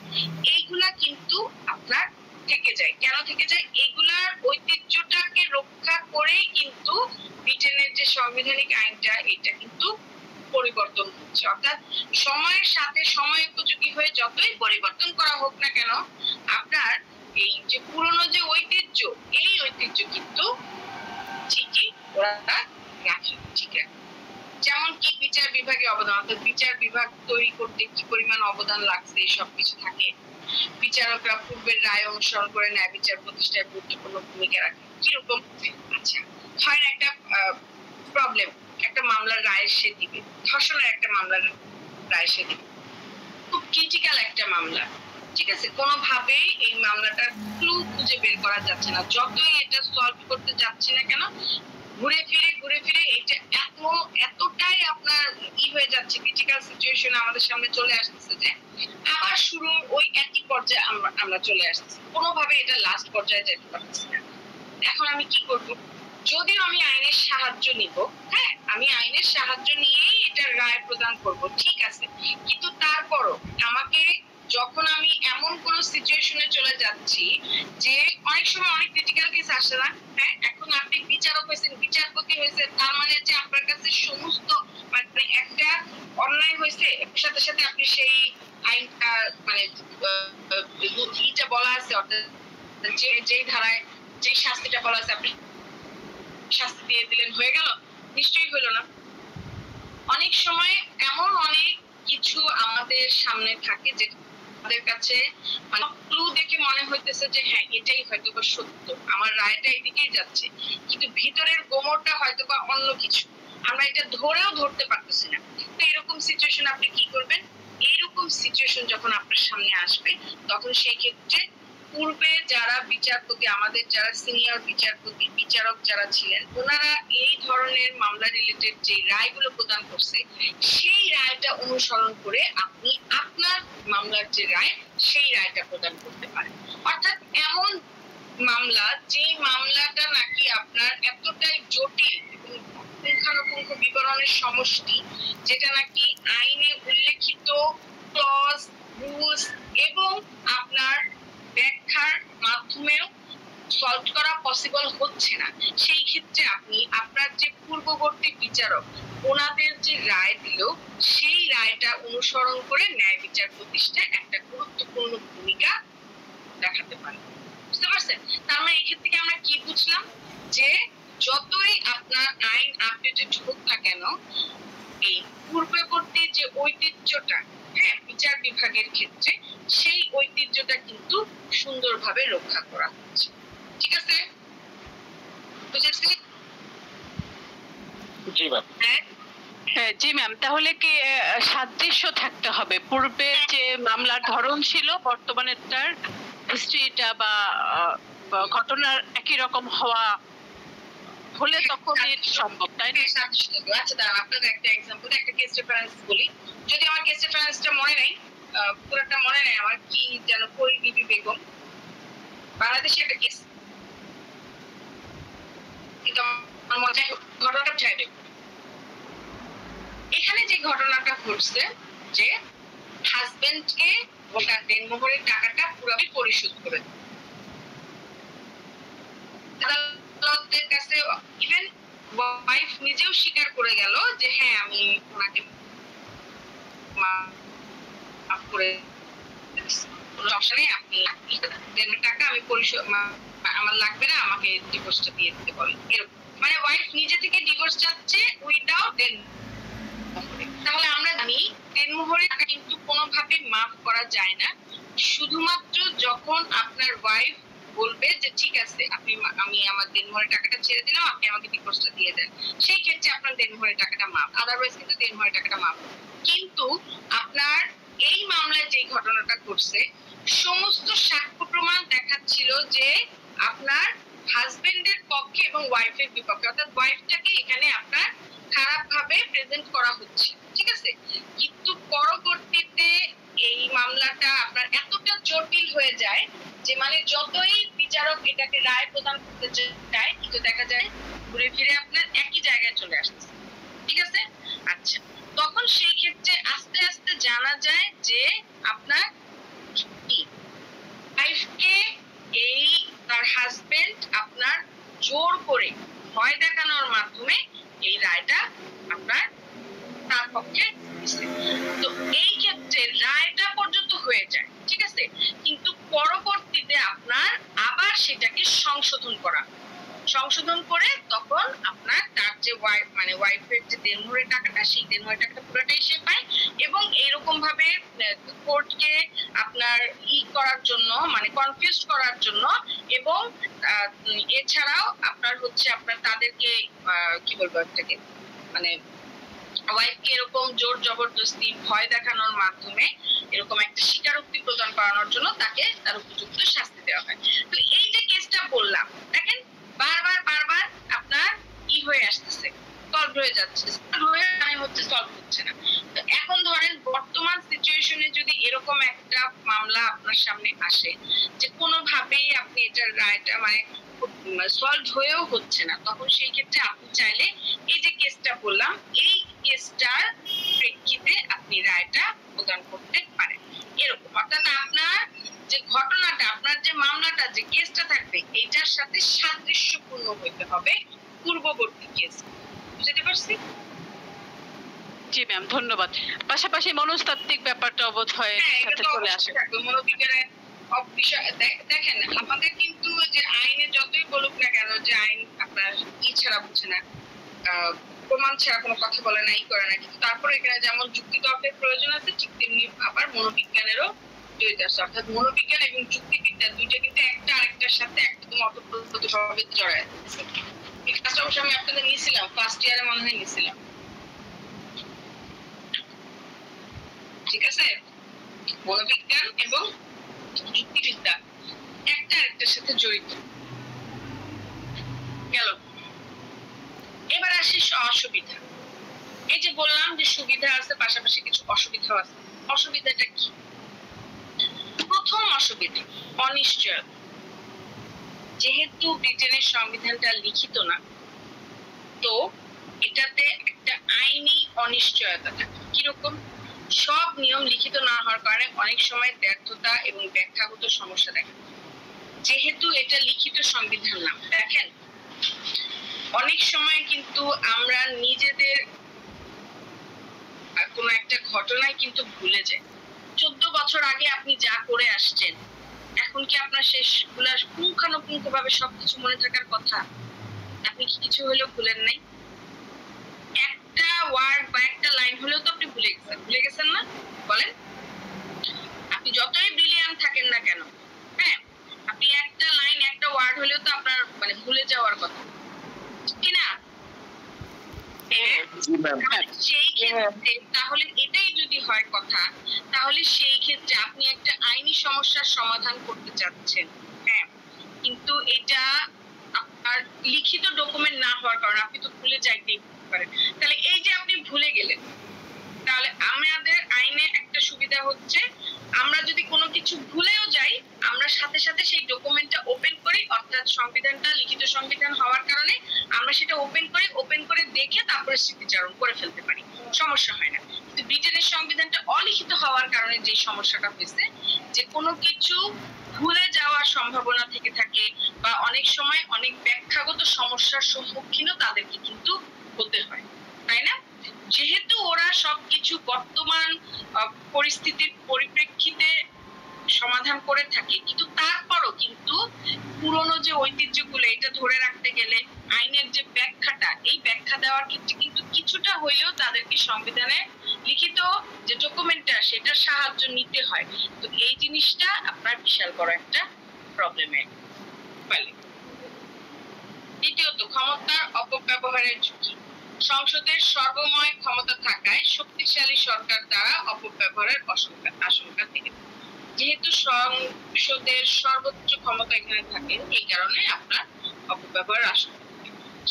এইগুলা কিন্তু আপনার থেকে যায়। কেন থেকে যায়? এগুলার ঐতিহ্যটাকে রক্ষা করেই কিন্তু ব্রিটেনের যে সাংবিধানিক আইনটা, এটা কিন্তু পরিবর্তন হচ্ছে। অর্থাৎ সময়ের সাথে সময় উপযোগী হয়ে যতই পরিবর্তন করা হোক না কেন, আপনার এই যে পুরনো যে ঐতিহ্য, এই ঐতিহ্য কিন্তু ঠিকই ওরা রাখে, ঠিক আছে? যেমন কি বিচার বিভাগে অবদান, অর্থাৎ বিচার বিভাগ তৈরি করতে কি পরিমাণ অবদান লাগছে সবকিছু থাকে। বিচারকরা পূর্বের রায় অনুসরণ করে ন্যায় বিচার প্রতিষ্ঠায় গুরুত্বপূর্ণ ভূমিকা রাখে। কিরকম? আচ্ছা, হয় একটা প্রবলেম, একটা মামলার রায় সে দিবে, ধর্ষণের একটা মামলার রায় সে দিবে, খুব ক্রিটিক্যাল একটা মামলা, ঠিক আছে? কোনোভাবেই এই মামলাটার ক্লু খুঁজে বের করা যাচ্ছে না, যতই এটা সলভ করতে যাচ্ছে না কেন, ঘুরে ফিরে এটা এতটাই আপনার হয়ে যাচ্ছে, ক্রিটিক্যাল সিচুয়েশন আমাদের সামনে চলে আসতেছে যে আবার শুরু ওই একই পর্যায়ে আমরা চলে আসতেছি, কোনোভাবে এটা লাস্ট পর্যায়ে যেতে পারছি না। এখন আমি কি করব? যদিও আমি আইনের সাহায্য নিব, হ্যাঁ, আমি আইনের সাহায্য নিয়েই এটার রায় প্রদান করব, ঠিক আছে, কিন্তু তারপরও আমাকে যখন আমি এমন কোন সিচুয়েশনে চলে যাচ্ছি যে অনেক সময় অনেক ক্রিটিক্যাল কেস আসে না, হ্যাঁ, এখন আপনি বিচারক হয়েছেন, বিচারপতি হয়েছেন, তার মানে যে আপনার কাছে সমস্ত, মানে একটা অন্যায় হয়েছে সাথে সাথে আপনি সেই আইনটা, মানে ইটা বলা আছে, অর্থাৎ যে ধারায় যে শাস্তিটা বলা আছে আপনি শাস্তি দিয়ে দিলেন, হয়ে গেল? নিশ্চয়ই হলো না। অনেক সময় এমন অনেক কিছু আমাদের সামনে থাকে যে আমাদের কাছে মানে ক্লু দেখে মনে হইতেছে যে হ্যাঁ এটাই হয়তো বা সত্য, আমার রায়টা এদিকেই যাচ্ছে, কিন্তু ভিতরের গোমরটা হয়তো বা অন্য কিছু, আমরা এটা ধরেও ধরতে পারতেছি না। তো এরকম সিচুয়েশন আপনি কি করবেন? এইরকম সিচুয়েশন যখন আপনার সামনে আসবে তখন সেই ক্ষেত্রে পূর্বে যারা বিচারপতি, আমাদের যারা সিনিয়র বিচারপতি, বিচারক যারা ছিলেন, ওনারা এই ধরনের মামলা রিলেটেড যে রায়গুলো প্রদান করছে, সেই রায়টা অনুসরণ করে আপনি আপনার মামলার যে রায়, সেই রায়টা প্রদান করতে পারেন। অর্থাৎ এমন মামলা, যে মামলাটা নাকি আপনার এতটাই জটিল এবং পুঙ্খানুপুঙ্খ বিবরণের সমষ্টি, যেটা নাকি আইনে উল্লেখিত ক্লজ, রুলস এবং আপনার ব্যাখ্যার মাধ্যমেও সলভ করা পসিবল হচ্ছে না, সেই ক্ষেত্রে আপনি আপনার যে পূর্ববর্তী বিচারক, ওনাদের যে রায় দিল, সেই রায়টা অনুসরণ করে ন্যায় বিচার প্রতিষ্ঠায় একটা গুরুত্বপূর্ণ ভূমিকা দেখাতে পারেন। বুঝতে পারছেন? তার মানে এই ক্ষেত্রে আমরা কি বুঝলাম? যে যতই আপনার আইন আপডেটেড হোক না কেন, এই পূর্ববর্তী যে ঐতিহ্যটা, হ্যাঁ, বিচার বিভাগের ক্ষেত্রে সেই ঐতিহ্যটা কিন্তু সুন্দরভাবে রক্ষা করা হচ্ছে, ঠিক আছে? বুঝেছি? জি ম্যাম। জি ম্যাম, তাহলে কি সাদৃশ্য থাকতে হবে? পূর্বে যে মামলার ধরন ছিল বর্তমানে তার হিস্ট্রিটা বা ঘটনার একই রকম হওয়া হলে তখন সম্ভব, তাই না? আচ্ছা দাঁড়ান, আপনাদের একটা এক্সাম্পল, একটা কেস রেফারেন্স বলি, যদি আমার কেস রেফারেন্সটা মনে নাই, পুরোটা মনে নাই আমার, কি যেন করি বিবি বেগম, বাংলাদেশে একটা কেস, কিন্তু আমার মনে হয় ঘটনাটা চাইবে। এখানে যে ঘটনাটা ঘটছে যে ওটা দেনমোহরের টাকাটা পুরোপুরি পরিশোধ করে দেয়। আদালতের কাছে ইভেন ওয়াইফ নিজেও স্বীকার করে গেল যে হ্যাঁ আমি ওনাকে মাফ করে কোনো সমস্যা নেই, আপনি দেড় টাকা আমি পরিশোধ আমার লাগবে না, আমাকে ডিভোর্সটা দিয়ে দিতে বলেন। এরকম মানে ওয়াইফ নিজে থেকে ডিভোর্স চাচ্ছে উইদাউট দেন। তাহলে আমরা জানি দেনমোহরের টাকা কিন্তু কোনোভাবে মাফ করা যায় না, শুধুমাত্র যখন আপনার ওয়াইফ বলবে যে ঠিক আছে আমি আমার দেনমোহরের টাকাটা ছেড়ে দিলাম, আপনি আমাকে ডিভোর্সটা দিয়ে দেন, সেই ক্ষেত্রে আপনার দেনমোহরের টাকাটা মাফ, আদারওয়াইজ কিন্তু দেনমোহরের টাকাটা মাফ। কিন্তু আপনার এই মামলায় যে ঘটনাটা ঘটছে সমস্ত সাক্ষ্য প্রমাণ দেখাচ্ছিল যে আপনার হাজবেন্ডের পক্ষে এবং ওয়াইফের বিপক্ষে, অর্থাৎ ওয়াইফটাকে এখানে আপনার খারাপ ভাবে প্রেজেন্ট করা হচ্ছে, ঠিক আছে। কিন্তু পরবর্তীতে এই মামলাটা আপনার এতটা জটিল হয়ে যায় যে মানে যতই বিচারক এটাকে রায় প্রদান করতে চায় কিন্তু দেখা যায় ঘুরে ফিরে আপনার একই জায়গায় চলে আসছে, ঠিক আছে। আচ্ছা, তখন সেই ক্ষেত্রে আস্তে আস্তে জানা যায় যে আপনার ওয়াইফকে এই তার হাজবেন্ড আপনার জোর করে ভয় দেখানোর মাধ্যমে এই রায়টা আপনার তার পক্ষে দিচ্ছে। তো এই ক্ষেত্রে রায়টা পর্যন্ত হয়ে যায়, ঠিক আছে, কিন্তু পরবর্তীতে আপনার আবার সেটাকে সংশোধন করে তখন আপনার তার যে ওয়াইফ মানে ওয়াইফের যে দেনমোহরের টাকাটা সেই দেনমোহরের টাকাটা পুরোটাই সে পায় এবং এরকম ভাবে কোর্টকে আপনার করার জন্য মানে কনফিউজ করার জন্য এবং এছাড়াও আপনার হচ্ছে আপনার তাদেরকে কি বলবো একটাকে মানে ওয়াইফকে এরকম জোর জবরদস্তি ভয় দেখানোর মাধ্যমে এরকম একটা স্বীকারোক্তি প্রদান করানোর জন্য তাকে তার উপযুক্ত শাস্তি দেওয়া হয়। তো এই যে কেসটা বললাম দেখেন বারবার আপনার কি হয়ে আসতেছে, সলভ হয়ে যাচ্ছে, সলভ হচ্ছে না। তো এখন ধরেন বর্তমান সিচুয়েশনে যদি এরকম একটা মামলা আপনার সামনে আসে যে কোনোভাবেই আপনি এটার রায়টা মানে সলভ হয়েও হচ্ছে না, তখন সেই ক্ষেত্রে আপনি চাইলে এই যে কেসটা বললাম এই কেসটার প্রেক্ষিতে আপনি রায়টা প্রদান করতে পারেন। এরকম অর্থাৎ আপনার যে ঘটনাটা আপনার যে মামলাটা যে কেসটা থাকবে এটার সাথে সাদৃশ্যপূর্ণ হইতে হবে পূর্ববর্তী কেস। বুঝতে পারছি? জি ম্যাম, ধন্যবাদ। পাশাপাশি মনস্তাত্ত্বিক ব্যাপারটা বোধ হয় সাথে চলে আসে। মনোবিজ্ঞানের দেখেন আমাদের কিন্তু যে আইনে যতই বলুক না কেন যে আইন আপনার ছাড়া বুঝে না, প্রমাণ ছাড়া কোনো কথা বলে না, করে না, কিন্তু তারপরে এখানে যেমন যুক্তিতর্কের প্রয়োজন আছে ঠিক তেমনি আবার মনোবিজ্ঞানেরও জড়িত আছে। অর্থাৎ মনোবিজ্ঞান এবং যুক্তিবিদ্যা দুইটা কিন্তু একটা আরেকটার সাথে একদম অতপ্রতভাবে জড়ায় আছে। এই ক্লাসটা অবশ্য আমি আপনাদের নিয়েছিলাম, ফার্স্ট ইয়ারে মনে হয় নিয়েছিলাম, ঠিক আছে। মনোবিজ্ঞান এবং যুক্তিবিদ্যা একটা আরেকটার সাথে জড়িত। গেল, এবার আসি অসুবিধা। এই যে বললাম যে সুবিধা আছে পাশাপাশি কিছু অসুবিধাও আছে। অসুবিধাটা কি? প্রথম অসুবিধা অনিশ্চয়তা। যেহেতু ব্রিটেনের সংবিধানটা লিখিত না, তো এটাতে একটা আইনি অনিশ্চয়তা থাকে। কিরকম? সব নিয়ম লিখিত না হওয়ার কারণে অনেক সময় ব্যর্থতা এবং ব্যাখ্যাগত সমস্যা দেখা যায়। যেহেতু এটা লিখিত সংবিধান না, দেখেন অনেক সময় কিন্তু আমরা নিজেদের কোনো একটা ঘটনায় কিন্তু ভুলে যাই। 14 বছর আগে আপনি যা করে আসছেন এখন কি আপনার শেষগুলা পুঙ্খানুপুঙ্খ ভাবে সবকিছু মনে থাকার কথা? আপনি কি কিছু হলেও ভুলেন নাই? একটা ওয়ার্ড বা একটা লাইন হলেও তো আপনি ভুলে গেছেন না? বলেন, আপনি যতই ব্রিলিয়ান্ট থাকেন না কেন, হ্যাঁ আপনি একটা লাইন একটা ওয়ার্ড হলেও তো আপনার মানে ভুলে যাওয়ার কথা, কি না? সেই ক্ষেত্রে তাহলে এটাই যদি হয় কথা, তাহলে সেই ক্ষেত্রে আপনি একটা আইনি সমস্যার সমাধান করতে চাচ্ছেন, হ্যাঁ, কিন্তু এটা আপনার লিখিত ডকুমেন্ট না হওয়ার কারণে আপনি তো ভুলে যাইতেই পারেন। তাহলে এই যে আপনি ভুলে গেলেন, তাহলে আমাদের আইনে একটা সুবিধা হচ্ছে আমরা যদি কোনো কিছু ভুলেও যাই আমরা সাথে সাথে সেই ডকুমেন্টটা ওপেন করি, অর্থাৎ সংবিধানটা লিখিত সংবিধান হওয়ার কারণে আমরা সেটা ওপেন করে দেখে তারপরে স্মৃতিচারণ করে ফেলতে পারি, সমস্যা হয় না। কিন্তু ব্রিটেনের সংবিধানটা অলিখিত হওয়ার কারণে যে সমস্যাটা হয়েছে, যে কোনো কিছু ভুলে যাওয়ার সম্ভাবনা থেকে থাকে বা অনেক সময় অনেক ব্যাখ্যাগত সমস্যার সম্মুখীনও তাদেরকে কিন্তু হতে হয়, তাই না? যেহেতু ওরা সবকিছু বর্তমান পরিস্থিতির পরিপ্রেক্ষিতে সমাধান করে থাকে, কিন্তু তারপরও কিন্তু পুরনো যে ঐতিহ্যগুলো এটা ধরে রাখতে গেলে আইনের যে ব্যাখ্যাটা, এই ব্যাখ্যা দেওয়ার ক্ষেত্রে কিন্তু কিছুটা হইলেও তাদেরকে সংবিধানে লিখিত যে ডকুমেন্টটা সেটার সাহায্য নিতে হয়। তো এই জিনিসটা আপনার বিশাল বড় একটা প্রবলেমের ফলে। দ্বিতীয়ত, ক্ষমতার অপব্যবহারের ঝুঁকি। সংসদের সর্বময় ক্ষমতা থাকায় শক্তিশালী সরকার দ্বারা অপব্যবহারের আশঙ্কা থেকে থাকে। যেহেতু সংসদের সর্বোচ্চ ক্ষমতা এখানে থাকে, এই কারণে আপনার অপব্যবহার আশঙ্কা।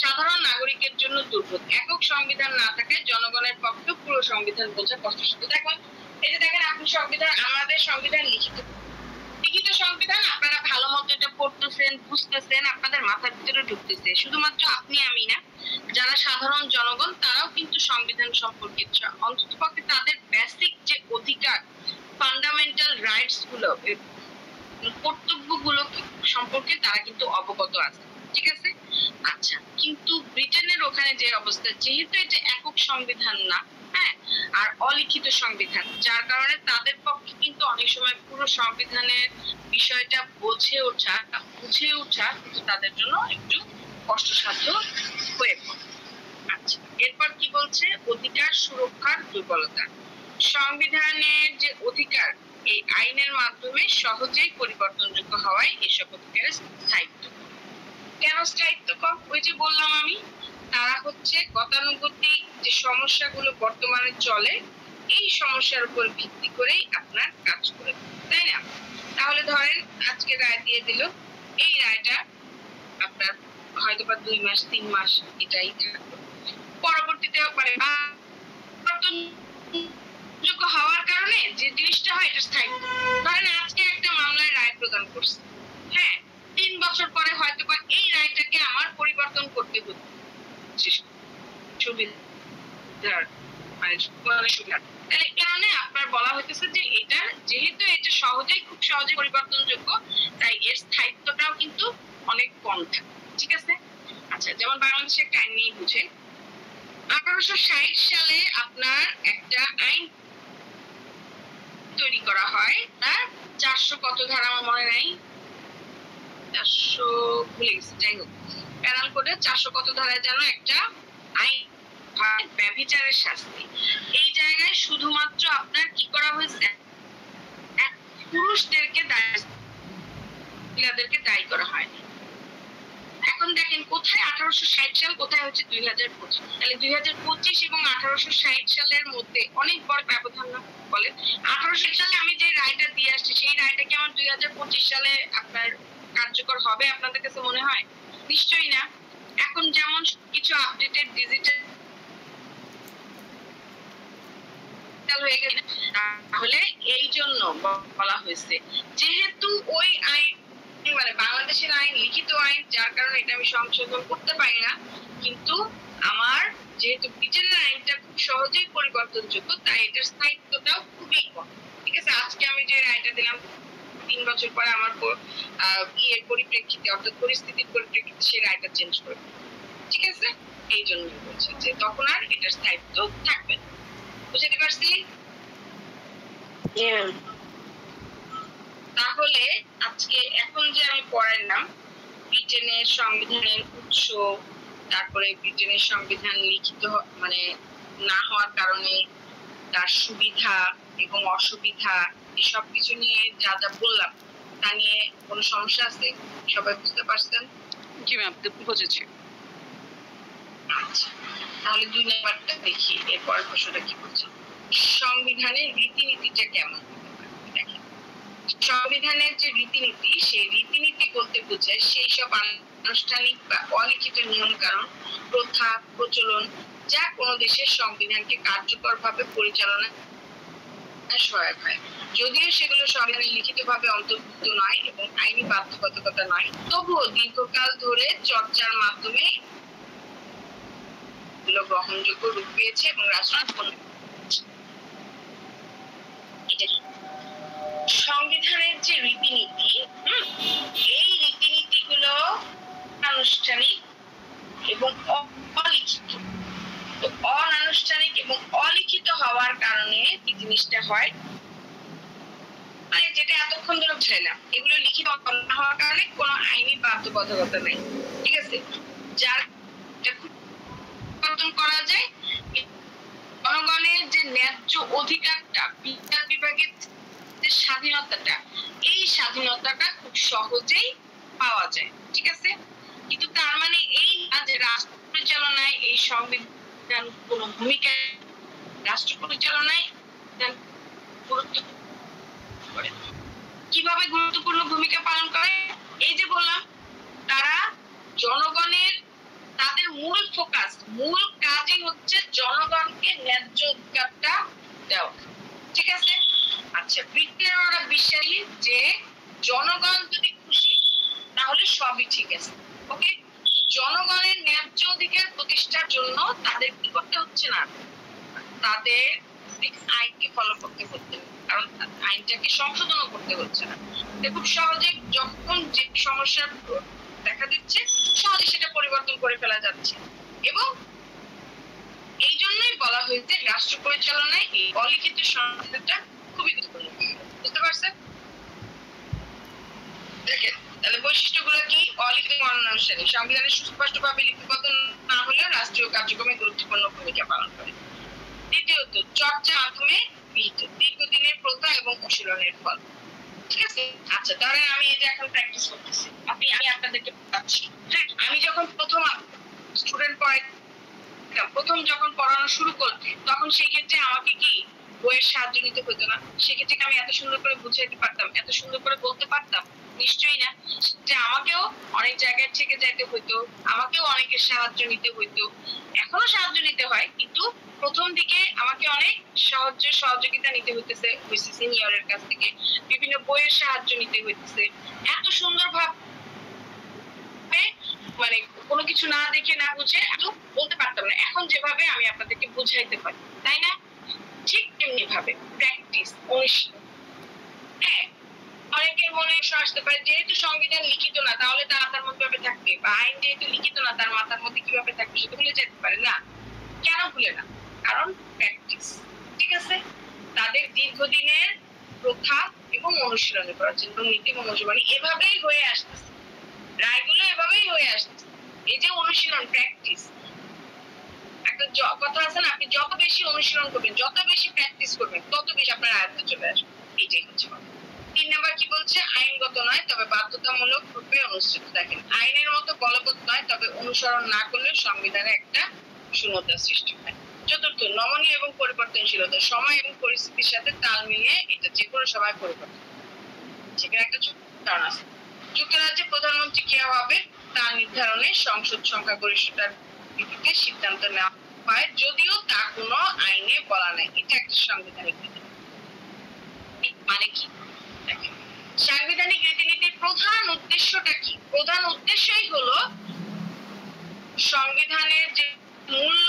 সাধারণ নাগরিকের জন্য দুর্বোধ। একক সংবিধান না থাকায় জনগণের পক্ষে পুরো সংবিধান বোঝা কষ্টসাধ্য। দেখুন, এই যে দেখেন আপনি সংবিধান, আমাদের সংবিধান লিখিত সংবিধান, আপনারা ভালো মতো এটা পড়তেছেন, বুঝতেছেন, আপনাদের মাথার ভিতরে ঢুকতেছে। শুধুমাত্র আপনি আমি না, যারা সাধারণ জনগণ তারাও কিন্তু সংবিধান সম্পর্কে অন্ততপক্ষে তাদের বেসিক যে অধিকার, ফান্ডামেন্টাল রাইটস গুলো, কর্তব্যগুলো সম্পর্কে তারা কিন্তু অবগত আছে, ঠিক আছে? আচ্ছা, কিন্তু ব্রিটেনের ওখানে যে অবস্থা, যেহেতু এটা একক সংবিধান না, হ্যাঁ, আর অলিখিত সংবিধান, যার কারণে তাদের পক্ষে কিন্তু অনেক সময় পুরো সংবিধানের বিষয়টা বুঝে ওঠা কিন্তু তাদের জন্য একটু কষ্টসাধ্য হয়ে পড়ে। আচ্ছা, এরপর কি বলছে? অধিকার সুরক্ষার দুর্বলতা। সংবিধানের যে অধিকার, এই আইনের মাধ্যমে সহজেই পরিবর্তনযোগ্য হওয়ায় এসব অধিকারের স্থায়িত্ব। কেন স্থায়িত্ব কম? ওই যে বললাম আমি, তারা হচ্ছে গতানুগতিক যে সমস্যাগুলো বর্তমানে চলে, এই সমস্যার উপর ভিত্তি করেই আপনার কাজ করে, তাই না? তাহলে ধরেন আজকে রায় দিয়ে দিল, এই রায়টা আপনার হয়তো বা 2 মাস 3 মাস এটাই থাকবে, পরবর্তীতে মানে যোগ্য হওয়ার কারণে যে জিনিসটা হয় এটা স্থায়িত্ব। ধরেন আজকে একটা মামলায় রায় প্রদান করছে, হ্যাঁ, 3 বছর পরে হয়তো বা এই রায়টাকে আমার পরিবর্তন করতে হচ্ছে সুবিধার মানে সুবিধা। তাহলে কারণে আপনার বলা হইতেছে যে এটা যেহেতু এটা খুব সহজেই পরিবর্তনযোগ্য, তাই এর স্থায়িত্বটাও কিন্তু অনেক কম থাকে, ঠিক আছে? আচ্ছা, যেমন বাংলাদেশের একটা আইন নিয়ে বুঝে, 1860 সালে আপনার একটা আইন তৈরি করা হয়, তার 400 কত ধারা আমার মনে নাই, 400 ভুলে গেছি, যাই হোক, প্যানাল কোডে 400 কত ধারায় যেন একটা আইন হয় ব্যভিচারের শাস্তি। এই জায়গায় শুধুমাত্র আপনার কি করা হয়েছে, পুরুষদেরকে দায়ী করা হয়নি। এখন দেখেন কোথায় 1860 সাল, কোথায় হচ্ছে 2025। তাহলে 2025 এবং 1860 সালের মধ্যে অনেক বড় ব্যবধান না? বলেন, 1860 সালে আমি যে রায়টা দিয়ে আসছি, সেই রায়টা কি আমার 2025 সালে আপনার কার্যকর হবে আপনাদের কাছে মনে হয়? নিশ্চয়ই না। এখন যেমন কিছু আপডেটেড ডিজিটাল হয়ে গেছে, তাহলে এই জন্য বলা হয়েছে যেহেতু ওই আইন মানে বাংলাদেশের আইন লিখিত আইন, যার কারণে এটা আমি সংশোধন করতে পারি না, কিন্তু আমার যেহেতু ব্রিটেনের আইনটা খুব সহজেই পরিবর্তনযোগ্য, তাই এটার স্থায়িত্বটাও খুবই কম, ঠিক আছে? আজকে আমি যে রায়টা দিলাম, 3 বছর পরে আমার পরিপ্রেক্ষিতে, অর্থাৎ পরিস্থিতির পরিপ্রেক্ষিতে সেই রায়টা চেঞ্জ করবে, ঠিক আছে? এই জন্যই বলছে যে তখন আর এটার স্থায়িত্ব থাকবে না। বুঝতে পারছি? তাহলে আজকে এখন যে আমি পড়াইলাম ব্রিটেনের সংবিধানের উৎস, তারপরে ব্রিটেনের সংবিধান লিখিত মানে না হওয়ার কারণে তার সুবিধা এবং অসুবিধা, এসব কিছু নিয়ে যা যা বললাম, তা নিয়ে কোনো সমস্যা আছে? সবাই বুঝতে পারছেন? জি ম্যাম, বুঝেছি। আচ্ছা, তাহলে 2 নাম্বারটা দেখি, এরপরের প্রশ্নটা কি বলছে। সংবিধানের রীতিনীতিটা কেমন? দেখেন, সংবিধানের যে রীতিনীতি, সেই রীতিনীতি বলতে বোঝায় সেই সব আনুষ্ঠানিক বা অলিখিত নিয়ম কানুন, প্রথা, প্রচলন যা কোনো দেশের সংবিধানকে কার্যকরভাবে পরিচালনা সহায়ক হয়। যদিও সেগুলো সংবিধানে লিখিতভাবে অন্তর্ভুক্ত নয় এবং আইনি বাধ্যবাধকতা নয়, তবুও দীর্ঘকাল ধরে চর্চার মাধ্যমে গ্রহণযোগ্য রূপ পেয়েছে এবং রাষ্ট্র কি জিনিসটা হয়, মানে যেটা এতক্ষণ ধরে বুঝাইলাম, এগুলো লিখিত না হওয়ার কারণে কোনো আইনি বাধ্যবাধকতা নেই, ঠিক আছে? যার পরিবর্তন করা যায়, জনগণের যে ন্যায্য অধিকারটা, বিচার বিভাগের যে স্বাধীনতাটা, এই স্বাধীনতাটা খুব সহজেই পাওয়া যায়, ঠিক আছে? কিন্তু তার মানে এই না যে রাষ্ট্র পরিচালনায় এই সংবিধান কোনো ভূমিকা, রাষ্ট্র পরিচালনায় গুরুত্বপূর্ণ করে। কিভাবে গুরুত্বপূর্ণ ভূমিকা পালন করে? এই যে বললাম, তারা জনগণের, তাদের মূল ফোকাস, মূল কাজই হচ্ছে জনগণকে ন্যায্য অধিকারটা দেওয়া, ঠিক আছে? আচ্ছা, ব্রিটেনেরা বিশ্বাসী যে জনগণ যদি খুশি তাহলে সবই ঠিক আছে, ওকে? জনগণের ন্যায্য অধিকার প্রতিষ্ঠার জন্য তাদের কি করতে হচ্ছে না, তাদের আইনকে ফলো করতে হচ্ছে, কারণ আইনটাকে সংশোধনও করতে হচ্ছে না। খুব সহজে যখন যে সমস্যা দেখা দিচ্ছে সহজে সেটা পরিবর্তন করে ফেলা যাচ্ছে, এবং এই জন্যই বলা হয়েছে রাষ্ট্র পরিচালনায় এই অলিখিত সংবিধানটা খুবই গুরুত্বপূর্ণ। বুঝতে পারছেন? দেখেন তাহলে বৈশিষ্ট্যগুলো কি? অলিখিত অনানুষ্ঠানিক, সংবিধানে সুস্পষ্টভাবে লিপিবদ্ধ না হলেও রাষ্ট্রীয় কার্যক্রমে গুরুত্বপূর্ণ ভূমিকা পালন করে। দ্বিতীয়ত, চর্চার মাধ্যমে বিহিত, দীর্ঘদিনের প্রথা এবং অনুশীলনের ফল, ঠিক আছে? আচ্ছা, তাহলে আমি এই যে এখন প্র্যাকটিস করতেছি, আমি আপনাদেরকে বলছি, হ্যাঁ, আমি যখন প্রথম স্টুডেন্ট প্রথম যখন পড়ানো শুরু করতে, তখন সেই ক্ষেত্রে আমাকে কি বইয়ের সাহায্য নিতে হতো না? সেক্ষেত্রে আমি এত সুন্দর করে বুঝাইতে পারতাম, এত সুন্দর করে বলতে পারতাম? নিশ্চয়ই না। যে আমাকেও অনেক জায়গায় থেকে যাইতে হইতো, আমাকেও অনেকের সাহায্য নিতে হইতো, এখনো সাহায্য নিতে হয়, কিন্তু প্রথম দিকে আমাকে অনেক সহযোগিতা নিতে হইতেছে সিনিয়রের কাছ থেকে, বিভিন্ন বইয়ের সাহায্য নিতে হইতেছে। এত সুন্দর ভাবে মানে কোনো কিছু না দেখে না বুঝে এত বলতে পারতাম না, এখন যেভাবে আমি আপনাদেরকে বুঝাইতে পারি, তাই না? ঠিক তেমনি ভাবে প্র্যাকটিস, অনুশীলন। হ্যাঁ, অনেকের মনে আসতে পারে যেহেতু সংবিধান লিখিত না তাহলে তার মাথার মধ্যে কিভাবে থাকবে, বা আইন যেহেতু লিখিত না তার মাথার মধ্যে কিভাবে থাকবে, সেটা ভুলে যেতে পারে না। কেন ভুলে না? কারণ প্র্যাকটিস, ঠিক আছে? তাদের দীর্ঘদিনের প্রথা এবং অনুশীলন করার জন্য নীতি এবং অনুশীলনী এভাবেই হয়ে আসতেছে, রায়গুলো এভাবেই হয়ে আসতেছে। এই যে অনুশীলন, প্র্যাকটিস, একটা কথা আছে না, আপনি যত বেশি অনুশীলন করবেন, যত বেশি প্র্যাকটিস করবেন, তত বেশি আপনার আয়ত্তে চলে আসবে। এইটাই হচ্ছে কথা। 3 নাম্বার কি বলছে? আইনগত নয় তবে বাধ্যতামূলক রূপে অনুষ্ঠিত। দেখেন, আইনের মতো বলবৎ নয় তবে অনুসরণ না করলে সংবিধানে একটা শূন্যতা সৃষ্টি হয়। চতুর্থ, নমনীয় এবং পরিবর্তনশীলতা, সময় এবং পরিস্থিতির সাথে তাল মিলিয়ে এটা যে কোনো সময় পরিবর্তন, সেখানে একটা কারণ আছে। যুক্তরাজ্যে প্রধানমন্ত্রী কে হবে তা নির্ধারণে সংসদ সংখ্যাগরিষ্ঠতার ভিত্তিতে সিদ্ধান্ত নেওয়া হয়, যদিও তা কোনো আইনে বলা নাই। এটা একটা সাংবিধানিক নীতি। মানে কি? দেখেন, সাংবিধানিক রীতিনীতির প্রধান উদ্দেশ্যটা কি? প্রধান উদ্দেশ্যই হলো সংবিধানের যে মূল্য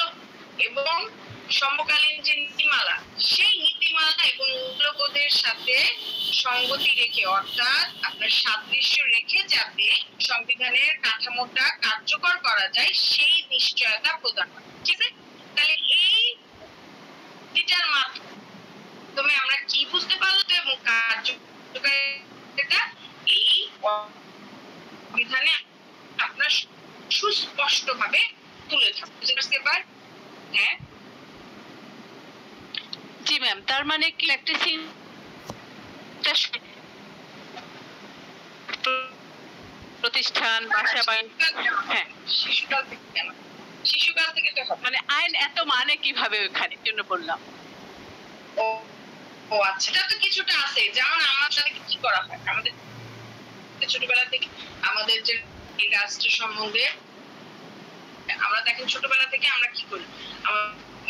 এবং সমকালীন যে নীতিমালা, সেই নীতিমালা এবং মূল্যবোধের সাথে সঙ্গতি রেখে, অর্থাৎ আপনার সাদৃশ্য রেখে যাতে সংবিধানের কাঠামোটা কার্যকর করা যায় সেই নিশ্চয়তা প্রদান করে, ঠিক আছে? তাহলে এই নীতিটার মাধ্যমে আমরা কি বুঝতে পারলাম এবং কার্যকারিতা এই সংবিধানে আপনার সুস্পষ্টভাবে তুলে ধরা, বুঝতে পারছি এবার? হ্যাঁ জি ম্যাম, তার মানে কি প্র্যাকটিসিং প্রতিষ্ঠান, বাসা বাড়ি, হ্যাঁ, শিশুকাল থেকে কেন? শিশুকাল থেকে তো হবে। মানে আইন এত মানে কিভাবে ওখানে জন্য বললাম। ও আচ্ছা, এটা তো কিছুটা আছে। যেমন আমার সাথে কি করা হয়, আমাদের ছোটবেলা থেকে আমাদের যে রাষ্ট্র সম্বন্ধে আমরা দেখেন ছোটবেলা থেকে আমরা কি করি,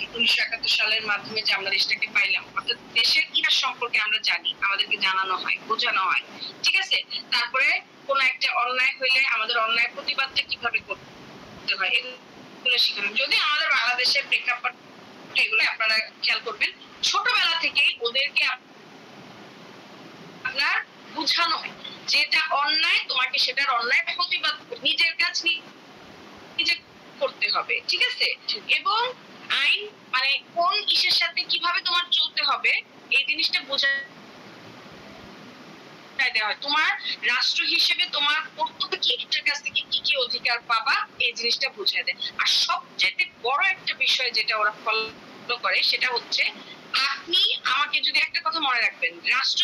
1971 সালের মাধ্যমে যে আমরা দেশটাকে পাইলাম, অর্থাৎ দেশের ইতিহাস সম্পর্কে আমরা জানি, আমাদেরকে জানানো হয়, বোঝানো হয়, ঠিক আছে? তারপরে কোন একটা অন্যায় হইলে আমাদের অন্যায় প্রতিবাদটা কিভাবে করতে হয় এগুলো শেখানো। যদি আমাদের বাংলাদেশের প্রেক্ষাপট এগুলো আপনারা খেয়াল করবেন, ছোটবেলা থেকেই ওদেরকে আপনার বোঝানো হয় যেটা অন্যায়, তোমাকে সেটার অন্যায় প্রতিবাদ নিজের কাজ নিজে করতে হবে, ঠিক আছে? এবং আইন মানে কোন ইসের সাথে কিভাবে তোমার চলতে হবে এই জিনিসটা বোঝায় দেওয়া হয়। তোমার রাষ্ট্র হিসেবে তোমার প্রত্যেকের কাছ থেকে কি কি অধিকার পাবা এই জিনিসটা বুঝিয়ে দেয়। আর সবচেয়ে বড় একটা বিষয় যেটা ওরা ফলো করে সেটা হচ্ছে আপনি আমাকে যদি একটা কথা মনে রাখবেন, রাষ্ট্র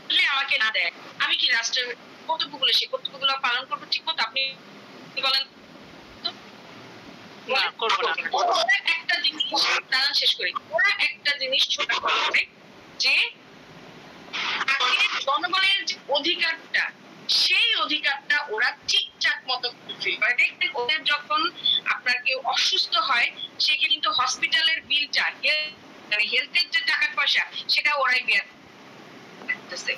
যদি আমাকে না দেয় আমি কি রাষ্ট্রের কর্তব্যগুলো সেই কর্তব্যগুলো পালন করবো ঠিক মতো? আপনি বলেন একটা জিনিস দাঁড়ান শেষ করি। ওরা একটা জিনিস ছোট করে যে জনগণের যে অধিকারটা সেই অধিকারটা ওরা ঠিকঠাক মতো ফুলফিল করে। দেখবেন ওদের যখন আপনার কেউ অসুস্থ হয় সেকে কিন্তু হসপিটালের বিলটা মানে হেলথের যে টাকা পয়সা সেটা ওরাই বেয়ার করতেছে,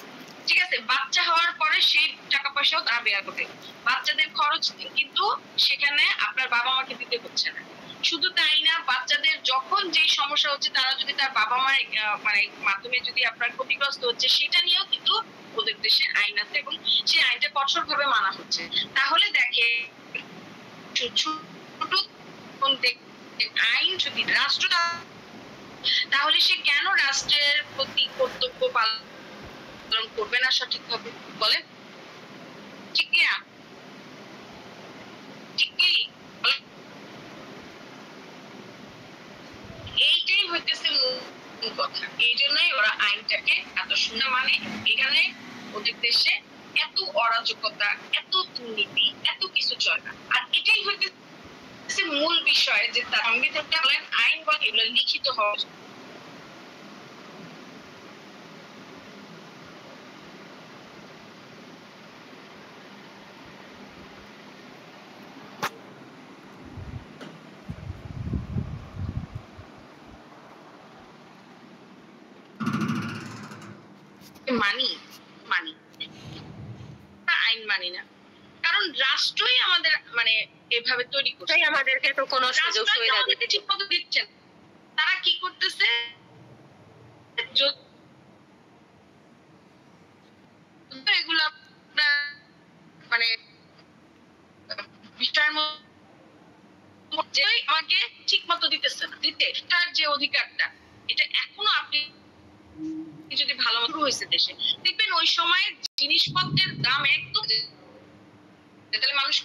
ঠিক আছে? বাচ্চা হওয়ার পরে সেই টাকা পয়সাও তারা বেয়ার করবে। বাচ্চাদের খরচ কিন্তু সেখানে আপনার বাবা মাকে দিতে হচ্ছে না। শুধু তাই না, বাচ্চাদের যখন যে সমস্যা হচ্ছে তারা যদি তার বাবা মার মানে মাধ্যমে যদি আপনার ক্ষতিগ্রস্ত হচ্ছে সেটা নিয়েও কিন্তু ওদের দেশে আইন আছে এবং সেই আইনটা কঠোর ভাবে মানা হচ্ছে। তাহলে দেখে আইন যদি রাষ্ট্র তাহলে সে কেন রাষ্ট্রের প্রতি কর্তব্য পালন করবে না সঠিকভাবে? বলে ঠিক না? ঠিক কি? এইটাই হইতেছে মূল কথা। এই জন্যই ওরা আইনটাকে এত সুন্দর মানে। এখানে ওদের দেশে এত অরাজকতা, এত দুর্নীতি, এত কিছু চলে না। আর এটাই হইতেছে মূল বিষয় যে তার সংবিধানটা বলেন আইন বলেন এগুলো লিখিত হওয়া মানি মানি আইন মানি না, কারণ রাষ্ট্রই আমাদের মানে এভাবে তৈরি করছে। আমাদেরকে তো কোনো সুযোগ সুবিধা দিতে ঠিক মতো দিচ্ছেন। তারা কি করতেছে এগুলো মানে বিষয়ের মধ্যে আমাকে ঠিক মতো দিতেছে না। দিতে তার যে অধিকারটা এটা এখনো আপনি যদি ভালো মতো হয়েছে দেশে দেখবেন ওই সময় জিনিসপত্রের দাম একদম, তাহলে মানুষ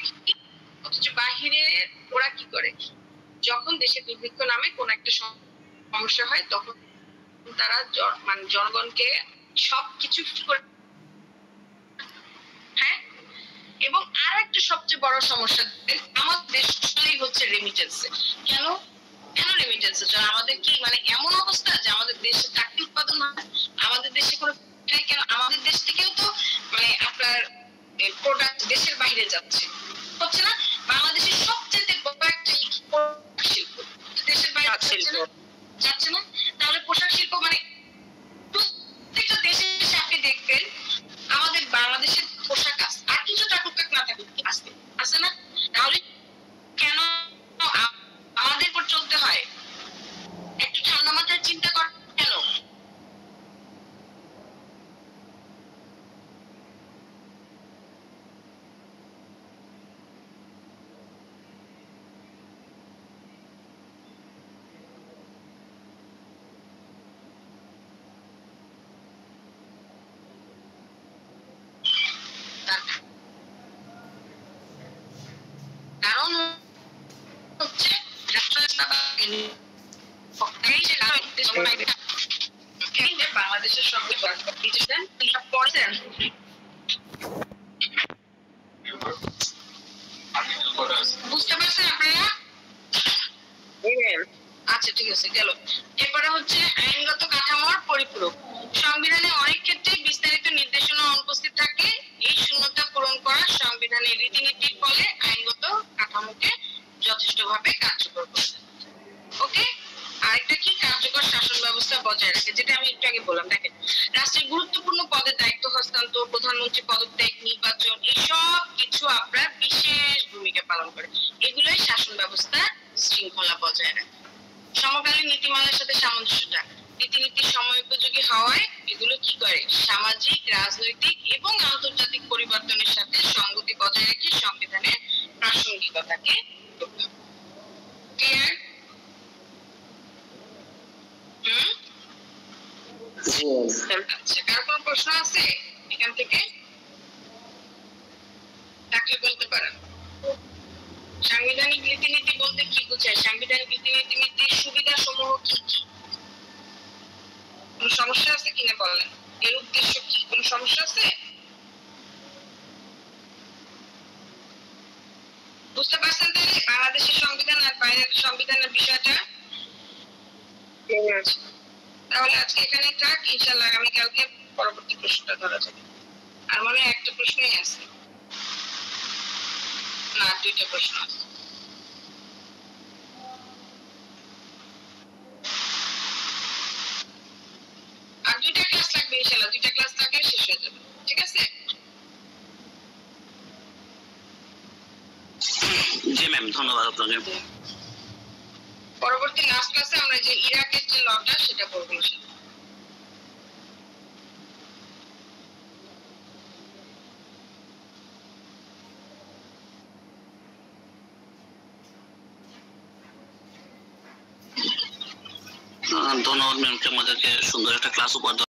অথচ বাহিরে ওরা কি করে যখন দেশে দুর্ভিক্ষ নামে কোন একটা সমস্যা হয় তখন তারা মানে জনগণকে সবকিছু করে। হ্যাঁ, এবং আর একটা সবচেয়ে বড় সমস্যা আমাদের দেশটাই হচ্ছে রেমিটেন্স। কেন কেন রেমিটেন্স? আমাদের কি মানে এমন অবস্থা যে আমাদের দেশে চাকরি উৎপাদন হয়? আমাদের দেশে কোনো কেন আমাদের দেশ থেকেও তো মানে আপনার প্রোডাক্ট দেশের বাইরে যাচ্ছে, হচ্ছে না? বাংলাদেশের সবচেয়ে বড় একটা শিল্প দেশের বাইরে যাচ্ছে না। তাহলে পোশাক শিল্প মানে প্রত্যেকটা দেশে এসে আপনি দেখবেন আমাদের বাংলাদেশের পোশাক আছে, আর কিছু টাকুক না থাকুক আসবে, আছে না? তাহলে কেন আমাদের উপর চলতে হয়? একটু ঠান্ডা মাথায় চিন্তা কর কেন? কারণ হচ্ছে বাংলাদেশের সঙ্গে পড়ছেন বুঝতে পারছেন আপনারা? আচ্ছা ঠিক আছে গেল। এরপরে হচ্ছে আইনগত কাঠামোর পরিপূরক। সংবিধানে অনেক ক্ষেত্রে বিস্তারিত নির্দেশনা অনুপস্থিত থাকে। এই শূন্যতা পূরণ করা সংবিধানের রীতিনীতির ফলে আইনগত কাঠামোকে যথেষ্টভাবে কার্যকর করতে। ওকে, আরেকটা কি কার্যকর শাসন ব্যবস্থা বজায় রাখে, যেটা আমি একটু আগে বললাম। দেখেন রাষ্ট্রের গুরুত্বপূর্ণ পদের দায়িত্ব হস্তান্তর, প্রধানমন্ত্রী পদত্যাগ, নির্বাচন এসব কিছু আপনার বিশেষ ভূমিকা পালন করে। এগুলোই শাসন ব্যবস্থা শৃঙ্খলা বজায় রাখে। সমকালীন নীতিমালার সাথে সামঞ্জস্যতা, রীতিনীতির সময়োপযোগী হওয়ায় এগুলো কি করে সামাজিক, রাজনৈতিক এবং আন্তর্জাতিক পরিবর্তনের সাথে সংগতি বজায় রেখে সংবিধানের প্রাসঙ্গিকতাকে ক্লিয়ার? আচ্ছা, কার কোনো প্রশ্ন আছে এখান থেকে? থাকলে বলতে পারেন। সাংবিধানিক রীতিনীতি বলতে কি বোঝায়? সাংবিধানিক রীতিনীতির সুবিধা সমূহ কি কি? কোনো সমস্যা আছে কিনা বলেন? এর উদ্দেশ্য কি? কোনো সমস্যা আছে? বুঝতে পারছেন তাহলে বাংলাদেশের সংবিধান আর বাইরের সংবিধানের বিষয়টা? তাহলে আজকে এখানে থাক, ইনশাআল্লাহ আগামীকালকে পরবর্তী প্রশ্নটা ধরা যাবে। আর মনে হয় একটা প্রশ্নই আছে, না দুইটা প্রশ্ন আছে। আর দুইটা ক্লাস লাগবে ইনশাআল্লাহ, দুইটা ক্লাস থাকলে শেষ হয়ে যাবে। ঠিক আছে? জি ম্যাম, ধন্যবাদ আপনাকে। পরবর্তী লাস্ট ক্লাসে আমরা যে ইরাকের যে লটা সেটা পড়বো ইনশাআল্লাহ। ধন্যবাদ ম্যামকে আমাদেরকে সুন্দর একটা ক্লাস উপহার দেওয়ার